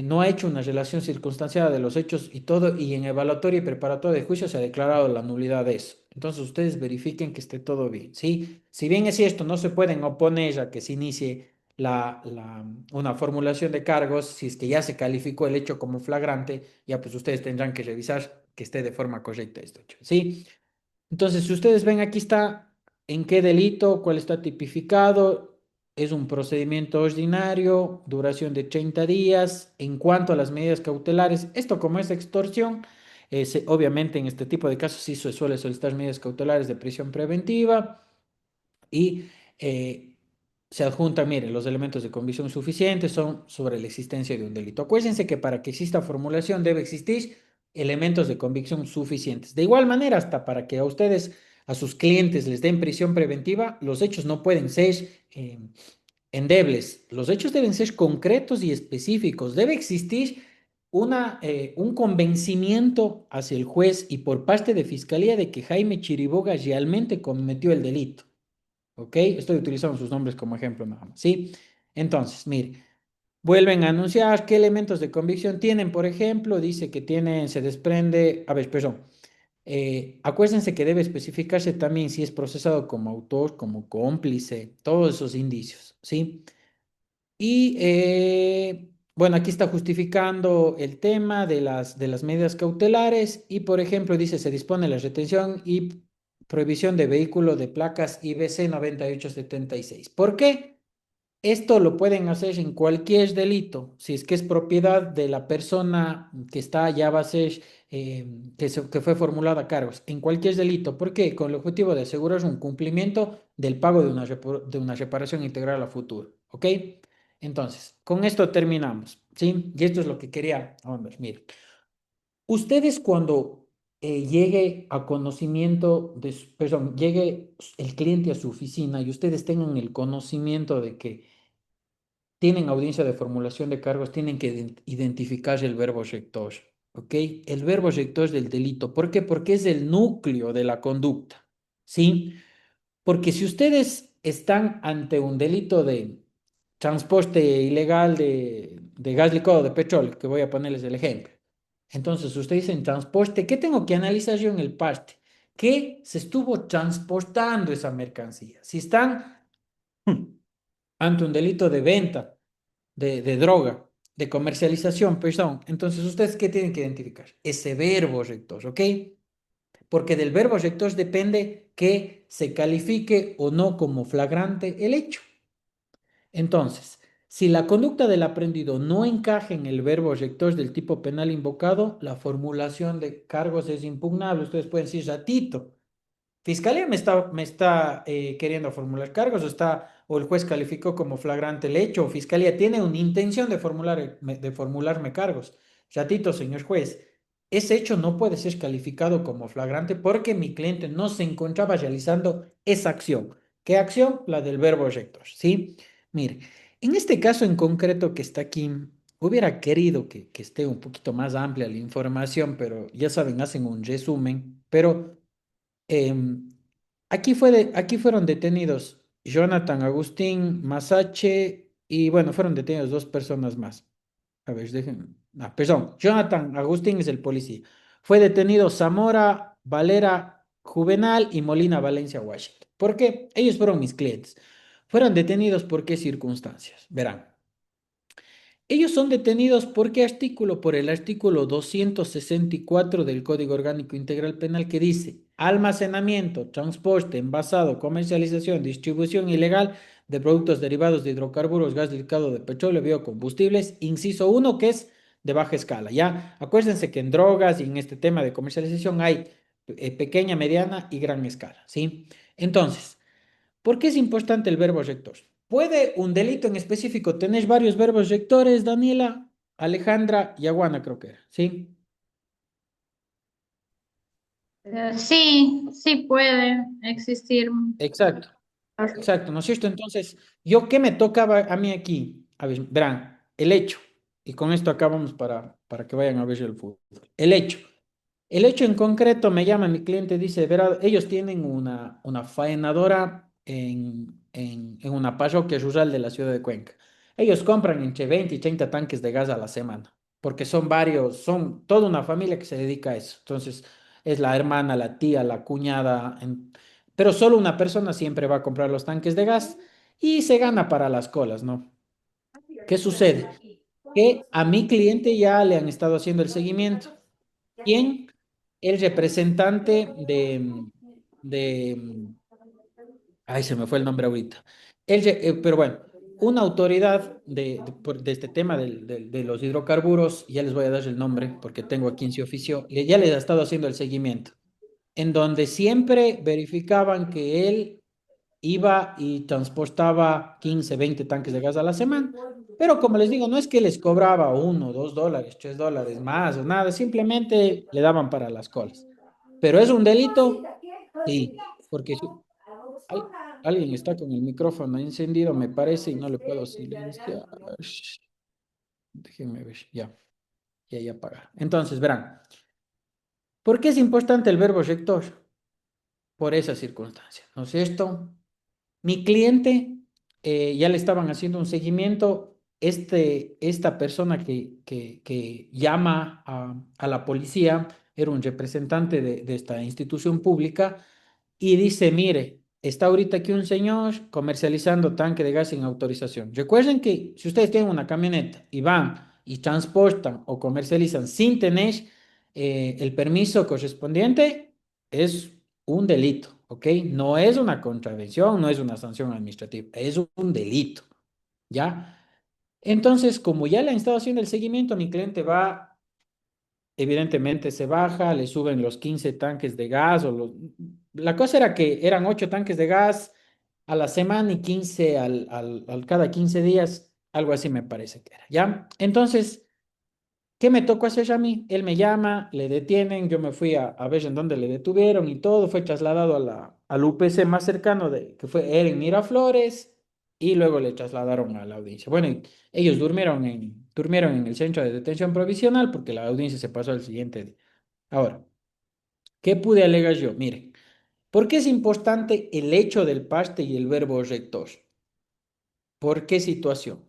no ha hecho una relación circunstanciada de los hechos y todo, y en evaluatoria y preparatoria de juicio se ha declarado la nulidad de eso. Entonces ustedes verifiquen que esté todo bien, ¿sí? Si bien es cierto, no se pueden oponer a que se inicie una formulación de cargos, si es que ya se calificó el hecho como flagrante, ya pues ustedes tendrán que revisar que esté de forma correcta esto hecho, ¿sí? Entonces, si ustedes ven, aquí está en qué delito, cuál está tipificado, es un procedimiento ordinario, duración de 30 días. En cuanto a las medidas cautelares, esto como es extorsión, obviamente en este tipo de casos sí se suele solicitar medidas cautelares de prisión preventiva y se adjuntan, miren, los elementos de convicción suficientes son sobre la existencia de un delito. Acuérdense que para que exista formulación debe existir elementos de convicción suficientes. De igual manera, hasta para que a ustedes, a sus clientes, les den prisión preventiva, los hechos no pueden ser endebles. Los hechos deben ser concretos y específicos. Debe existir un convencimiento hacia el juez y por parte de Fiscalía de que Jaime Chiriboga realmente cometió el delito. ¿Ok? Estoy utilizando sus nombres como ejemplo nada más, ¿sí? Entonces, mire, vuelven a anunciar qué elementos de convicción tienen, por ejemplo, dice que tienen, se desprende, a ver, perdón, Acuérdense que debe especificarse también si es procesado como autor, como cómplice, todos esos indicios, ¿sí? Y bueno, aquí está justificando el tema de las medidas cautelares y, por ejemplo, dice, se dispone la retención y prohibición de vehículo de placas IBC 9876. ¿Por qué? Esto lo pueden hacer en cualquier delito, si es que es propiedad de la persona que está, ya va a ser, que fue formulada a cargos, en cualquier delito. ¿Por qué? Con el objetivo de asegurar un cumplimiento del pago de una reparación integral a futuro. ¿Ok? Entonces, con esto terminamos, ¿sí? Y esto es lo que quería ahondar. Miren, ustedes cuando llegue a conocimiento perdón, llegue el cliente a su oficina y ustedes tengan el conocimiento de que tienen audiencia de formulación de cargos, tienen que identificar el verbo rector, ¿ok? El verbo rector del delito. ¿Por qué? Porque es el núcleo de la conducta, ¿sí? Porque si ustedes están ante un delito de transporte ilegal de gas licuado de petróleo, que voy a ponerles el ejemplo, entonces ustedes dicen transporte, ¿qué tengo que analizar yo en el parte? ¿Qué se estuvo transportando esa mercancía? Si están ante un delito de venta de droga, de comercialización, perdón. Entonces, ¿ustedes qué tienen que identificar? Ese verbo rector, ¿ok? Porque del verbo rector depende que se califique o no como flagrante el hecho. Entonces, si la conducta del aprendido no encaja en el verbo rector del tipo penal invocado, la formulación de cargos es impugnable. Ustedes pueden decir ratito. Fiscalía me está queriendo formular cargos o el juez calificó como flagrante el hecho, o Fiscalía tiene una intención de formularme cargos. Ratito, señor juez, ese hecho no puede ser calificado como flagrante porque mi cliente no se encontraba realizando esa acción. ¿Qué acción? La del verbo rector, ¿sí? Mire, en este caso en concreto que está aquí, hubiera querido que esté un poquito más amplia la información, pero ya saben, hacen un resumen, pero... Em, aquí fueron detenidos Jonathan Agustín Masache y bueno, fueron detenidos dos personas más. A ver, déjenme. Ah, perdón, Jonathan Agustín es el policía. Fue detenido Zamora, Valera Juvenal y Molina Valencia Washington. ¿Por qué? Ellos fueron mis clientes. Fueron detenidos por qué circunstancias. Verán. Ellos son detenidos ¿por qué artículo? Por el artículo 264 del Código Orgánico Integral Penal que dice almacenamiento, transporte, envasado, comercialización, distribución ilegal de productos derivados de hidrocarburos, gas licuado de petróleo, biocombustibles, inciso uno que es de baja escala, ¿ya? Acuérdense que en drogas y en este tema de comercialización hay pequeña, mediana y gran escala, ¿sí? Entonces, ¿por qué es importante el verbo rector? ¿Puede un delito en específico tener varios verbos rectores, Daniela, Alejandra y Aguana, creo que era? ¿Sí? Sí, sí puede existir. Exacto, exacto, ¿no es cierto? Entonces, ¿yo qué me tocaba a mí aquí? A ver, verán, el hecho, y con esto acabamos para que vayan a ver el fútbol. El hecho. El hecho en concreto me llama mi cliente, dice, verá, ellos tienen una faenadora en una parroquia rural de la ciudad de Cuenca. Ellos compran entre 20 y 30 tanques de gas a la semana, porque son varios, son toda una familia que se dedica a eso. Entonces, es la hermana, la tía, la cuñada, pero solo una persona siempre va a comprar los tanques de gas y se gana para las colas, ¿no? ¿Qué sucede? Que a mi cliente ya le han estado haciendo el seguimiento. ¿Quién? El representante de, ay, se me fue el nombre ahorita. Pero bueno, una autoridad de este tema de los hidrocarburos, ya les voy a dar el nombre porque tengo aquí en su oficio, ya les ha estado haciendo el seguimiento, en donde siempre verificaban que él iba y transportaba 15, 20 tanques de gas a la semana. Pero como les digo, no es que les cobraba uno, $2, $3 más o nada, simplemente le daban para las colas. ¿Pero es un delito? Sí, porque si alguien está con el micrófono encendido, me parece, y no le puedo silenciar. Déjenme ver, ya apagar. Entonces, verán, ¿por qué es importante el verbo rector? Por esa circunstancia, ¿no es cierto? Mi cliente ya le estaban haciendo un seguimiento. Esta persona que llama a la policía era un representante de esta institución pública y dice, mire, está ahorita aquí un señor comercializando tanque de gas sin autorización. Recuerden que si ustedes tienen una camioneta y van y transportan o comercializan sin tener el permiso correspondiente, es un delito, ¿ok? No es una contravención, no es una sanción administrativa, es un delito, ¿ya? Entonces, como ya le han estado haciendo el seguimiento, mi cliente va, evidentemente se baja, le suben los 15 tanques de gas La cosa era que eran 8 tanques de gas a la semana y 15 al cada 15 días, algo así me parece que era, ¿ya? Entonces, ¿qué me tocó hacer a mí? Él me llama, le detienen, yo me fui a ver en dónde le detuvieron y todo, fue trasladado al UPC más cercano, que fue en Miraflores, y luego le trasladaron a la audiencia. Bueno, y ellos durmieron en el centro de detención provisional porque la audiencia se pasó al siguiente día. Ahora, ¿qué pude alegar yo? Miren, ¿por qué es importante el hecho del paste y el verbo rector? ¿Por qué situación?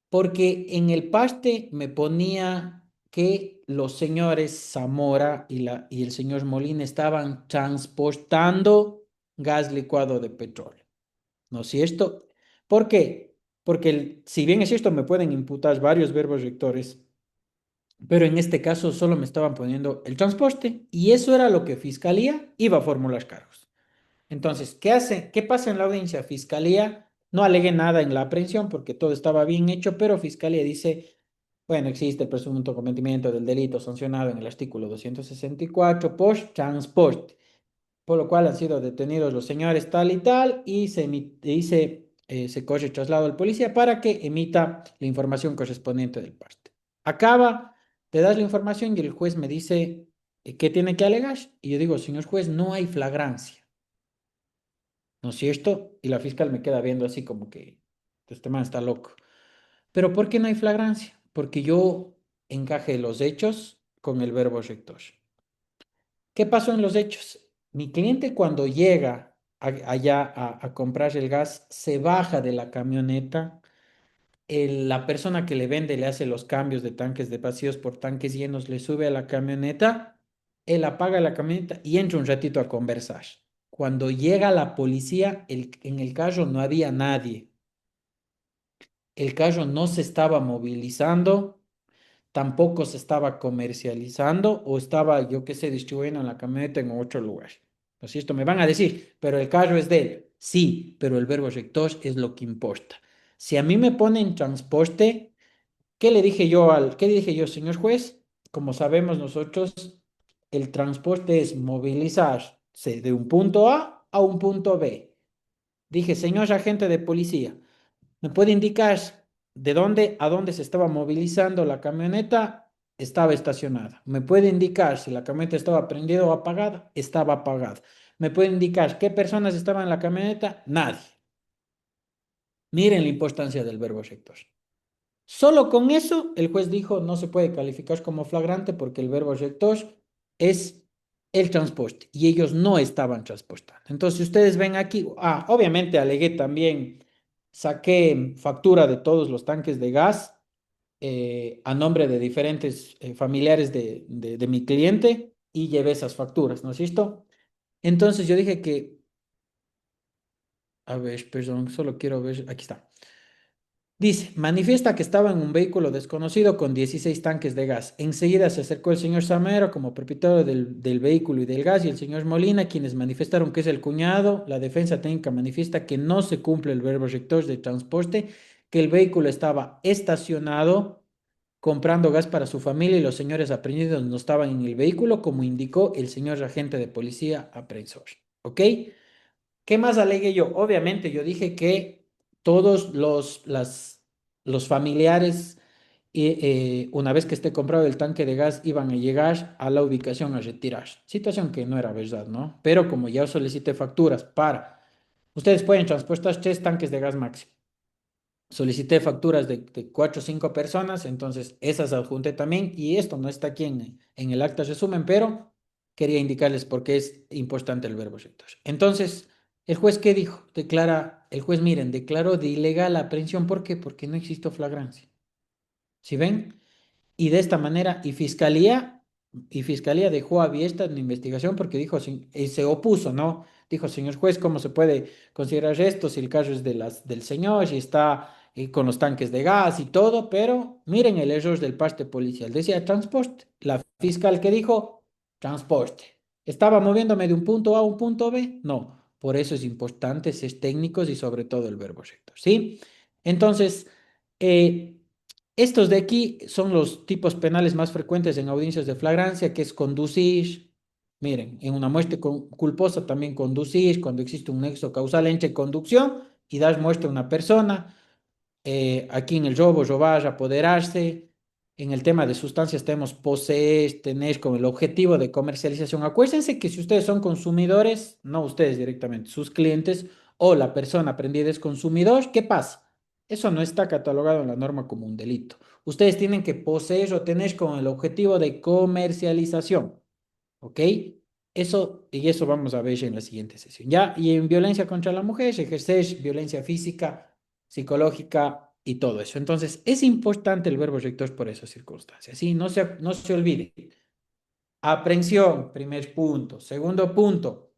Porque en el paste me ponía que los señores Zamora y el señor Molina estaban transportando gas licuado de petróleo. ¿No es cierto? ¿Por qué? Porque si bien es cierto, me pueden imputar varios verbos rectores, pero en este caso solo me estaban poniendo el transporte y eso era lo que Fiscalía iba a formular cargos. Entonces, ¿qué hace? ¿Qué pasa en la audiencia? Fiscalía no alegue nada en la aprehensión porque todo estaba bien hecho, pero Fiscalía dice, bueno, existe el presunto cometimiento del delito sancionado en el artículo 264 por transporte, por lo cual han sido detenidos los señores tal y tal y se corre traslado al policía para que emita la información correspondiente del parte. Acaba, te das la información y el juez me dice, ¿qué tiene que alegar? Y yo digo, señor juez, no hay flagrancia. ¿No es cierto? Y la fiscal me queda viendo así como que este man está loco. Pero ¿por qué no hay flagrancia? Porque yo encajé los hechos con el verbo rector. ¿Qué pasó en los hechos? Mi cliente cuando llega allá a comprar el gas, se baja de la camioneta, la persona que le vende le hace los cambios de tanques de vacíos por tanques llenos, le sube a la camioneta, él apaga la camioneta y entra un ratito a conversar. Cuando llega la policía, en el carro no había nadie. El carro no se estaba movilizando, tampoco se estaba comercializando o estaba, yo qué sé, distribuyendo en la camioneta en otro lugar. ¿No es cierto? Me van a decir, pero el carro es de él. Sí, pero el verbo rector es lo que importa. Si a mí me ponen transporte, qué le dije yo, señor juez? Como sabemos nosotros, el transporte es movilizarse de un punto A un punto B. Dije, señor agente de policía, ¿me puede indicar de dónde a dónde se estaba movilizando la camioneta? Estaba estacionada. ¿Me puede indicar si la camioneta estaba prendida o apagada? Estaba apagada. ¿Me puede indicar qué personas estaban en la camioneta? Nadie. Miren la importancia del verbo rector. Solo con eso, el juez dijo no se puede calificar como flagrante porque el verbo rector es el transporte y ellos no estaban transportando. Entonces, si ustedes ven aquí, obviamente alegué también, saqué factura de todos los tanques de gas a nombre de diferentes familiares de mi cliente y llevé esas facturas, ¿no es cierto? Entonces yo dije que, a ver, perdón, solo quiero ver, aquí está. Dice, manifiesta que estaba en un vehículo desconocido con 16 tanques de gas. Enseguida se acercó el señor Samero como propietario del vehículo y del gas y el señor Molina, quienes manifestaron que es el cuñado. La defensa técnica manifiesta que no se cumple el verbo rector de transporte, que el vehículo estaba estacionado comprando gas para su familia y los señores aprehendidos no estaban en el vehículo, como indicó el señor agente de policía aprensor. ¿Ok? ¿Qué más alegué yo? Obviamente yo dije que todos los familiares, una vez que esté comprado el tanque de gas, iban a llegar a la ubicación a retirar. Situación que no era verdad, ¿no? Pero como ya solicité facturas ustedes pueden transportar 3 tanques de gas máximo. Solicité facturas de 4 o 5 personas, entonces esas adjunté también y esto no está aquí en el acta resumen, pero quería indicarles por qué es importante el verbo rector. Entonces, ¿el juez qué dijo? El juez, miren, declaró de ilegal la aprehensión. ¿Por qué? Porque no existió flagrancia. ¿Sí ven? Y de esta manera, y fiscalía y Fiscalía dejó abierta una investigación porque dijo, se opuso, ¿no? Dijo, señor juez, ¿cómo se puede considerar esto si el caso es del señor y está con los tanques de gas y todo? Pero miren el error del parte policial. Decía transporte. La fiscal que dijo transporte. ¿Estaba moviéndome de un punto A a un punto B? No. Por eso es importante ser técnicos y sobre todo el verbo rector, ¿sí? Entonces, eh, estos de aquí son los tipos penales más frecuentes en audiencias de flagrancia, que es conducir. Miren, en una muerte culposa también conducir, cuando existe un nexo causal entre conducción y dar muerte a una persona. Aquí en el robo, robar, apoderarse. En el tema de sustancias tenemos poseer, tener con el objetivo de comercialización. Acuérdense que si ustedes son consumidores, no ustedes directamente, sus clientes o la persona prendida es consumidor, ¿qué pasa? Eso no está catalogado en la norma como un delito. Ustedes tienen que poseer o tener con el objetivo de comercialización. ¿Ok? Y eso vamos a ver en la siguiente sesión. Ya, y en violencia contra la mujer, ejercer violencia física, psicológica y todo eso. Entonces, es importante el verbo rector por esas circunstancias. ¿Sí? No se olvide. Aprehensión, primer punto. Segundo punto,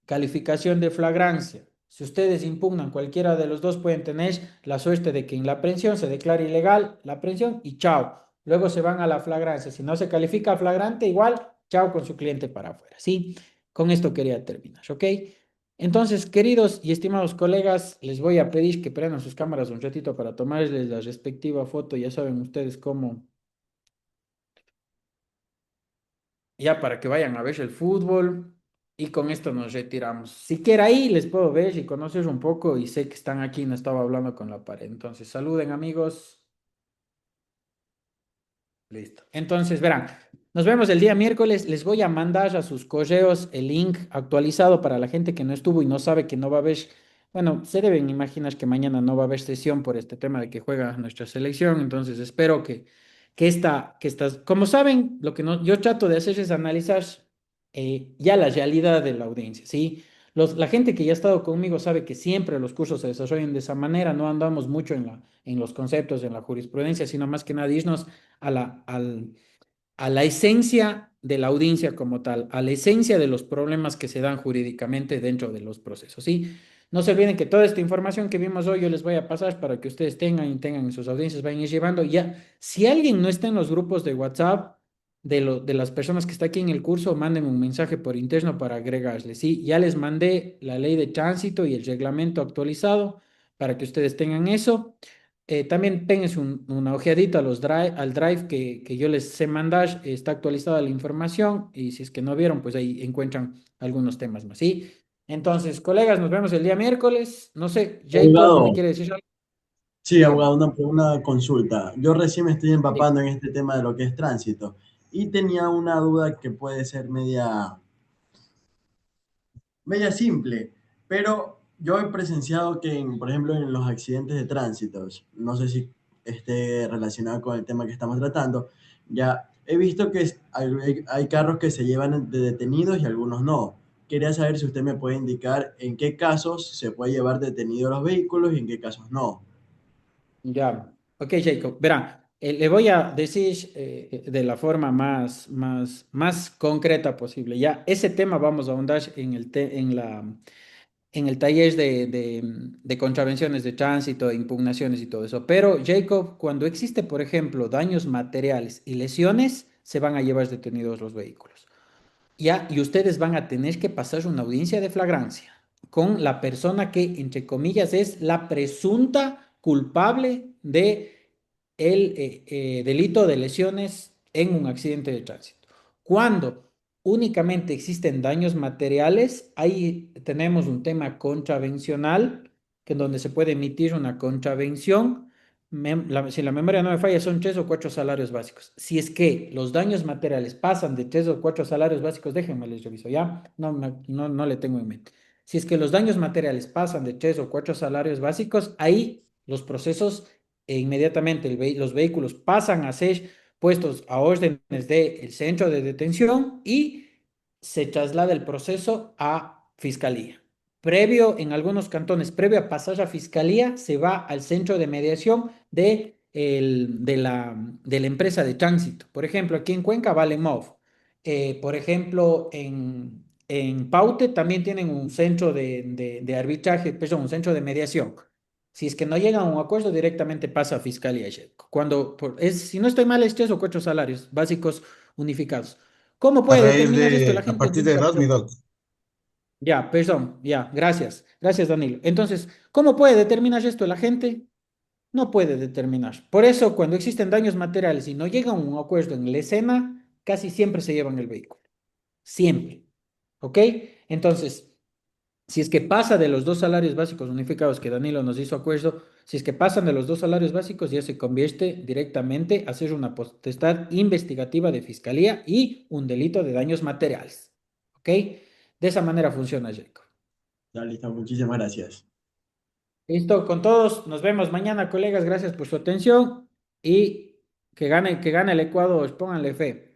calificación de flagrancia. Si ustedes impugnan cualquiera de los dos, pueden tener la suerte de que en la aprehensión se declare ilegal la aprehensión y chao. Luego se van a la flagrancia. Si no se califica flagrante, igual, chao con su cliente para afuera. ¿Sí? Con esto quería terminar, ¿ok? Entonces, queridos y estimados colegas, les voy a pedir que prendan sus cámaras un ratito para tomarles la respectiva foto. Ya saben ustedes cómo, ya para que vayan a ver el fútbol y con esto nos retiramos. Siquiera ahí les puedo ver y conocer un poco y sé que están aquí, no estaba hablando con la pared. Entonces, saluden amigos. Listo. Entonces, verán, nos vemos el día miércoles. Les voy a mandar a sus correos el link actualizado para la gente que no estuvo y no sabe que no va a haber, bueno, se deben imaginar que mañana no va a haber sesión por este tema de que juega nuestra selección. Entonces, espero que estas, como saben, lo que yo trato de hacer es analizar ya la realidad de la audiencia, ¿sí? La gente que ya ha estado conmigo sabe que siempre los cursos se desarrollan de esa manera, no andamos mucho en los conceptos, en la jurisprudencia, sino más que nada irnos a la esencia de la audiencia como tal, a la esencia de los problemas que se dan jurídicamente dentro de los procesos, ¿sí? No se olviden que toda esta información que vimos hoy yo les voy a pasar para que ustedes tengan y tengan en sus audiencias, vayan a ir llevando. Ya, si alguien no está en los grupos de WhatsApp de las personas que está aquí en el curso, mándenme un mensaje por interno para agregarles, ¿sí? Ya les mandé la ley de tránsito y el reglamento actualizado para que ustedes tengan eso. También tengas una ojeadita al drive que yo les sé mandar, está actualizada la información y si es que no vieron, pues ahí encuentran algunos temas más, ¿sí? Entonces, colegas, nos vemos el día miércoles. No sé, Jacob, ¿me Abogado, quiere decir algo? sí, Dígame. abogado, una consulta. Yo recién me estoy Sí. empapando en este tema de lo que es tránsito y tenía una duda que puede ser media simple, pero yo he presenciado que, por ejemplo, en los accidentes de tránsito, no sé si esté relacionado con el tema que estamos tratando, ya he visto que hay carros que se llevan de detenidos y algunos no. Quería saber si usted me puede indicar en qué casos se puede llevar detenidos los vehículos y en qué casos no. Ya. Ok, Jacob. Verá, le voy a decir de la forma más concreta posible. Ya, ese tema vamos a ahondar en el taller de contravenciones de tránsito, impugnaciones y todo eso. Pero, Jacob, cuando existe, por ejemplo, daños materiales y lesiones, se van a llevar detenidos los vehículos. Ya, y ustedes van a tener que pasar una audiencia de flagrancia con la persona que, entre comillas, es la presunta culpable de el delito de lesiones en un accidente de tránsito. Cuando únicamente existen daños materiales, ahí tenemos un tema contravencional, que en donde se puede emitir una contravención. Si la memoria no me falla, son 3 o 4 salarios básicos. Si es que los daños materiales pasan de 3 o 4 salarios básicos, déjenme les reviso, ¿ya? No le tengo en mente. Si es que los daños materiales pasan de 3 o 4 salarios básicos, ahí los procesos inmediatamente los vehículos pasan a ser puestos a órdenes del centro de detención y se traslada el proceso a fiscalía. En algunos cantones, previo a pasar a fiscalía, se va al centro de mediación de de la empresa de tránsito. Por ejemplo, aquí en Cuenca vale MOV. Por ejemplo, en Paute también tienen un centro de arbitraje, perdón, un centro de mediación. Si es que no llegan a un acuerdo, directamente pasa a Fiscalía. Si no estoy mal, es 3 o 4 salarios básicos unificados. ¿Cómo puede determinar esto la A gente? partir de edad, mi doc. Ya, perdón, ya, gracias. Gracias, Danilo. Entonces, ¿cómo puede determinar esto la gente? No puede determinar. Por eso, cuando existen daños materiales y no llega a un acuerdo en la escena, casi siempre se llevan el vehículo. Siempre. ¿Ok? Entonces, si es que pasa de los 2 salarios básicos unificados que Danilo nos hizo acuerdo, si es que pasan de los 2 salarios básicos, ya se convierte directamente a ser una potestad investigativa de fiscalía y un delito de daños materiales. ¿Ok? De esa manera funciona, Jacob. Ya, listo, muchísimas gracias. Listo, con todos. Nos vemos mañana, colegas. Gracias por su atención y que gane el Ecuador. Pónganle fe.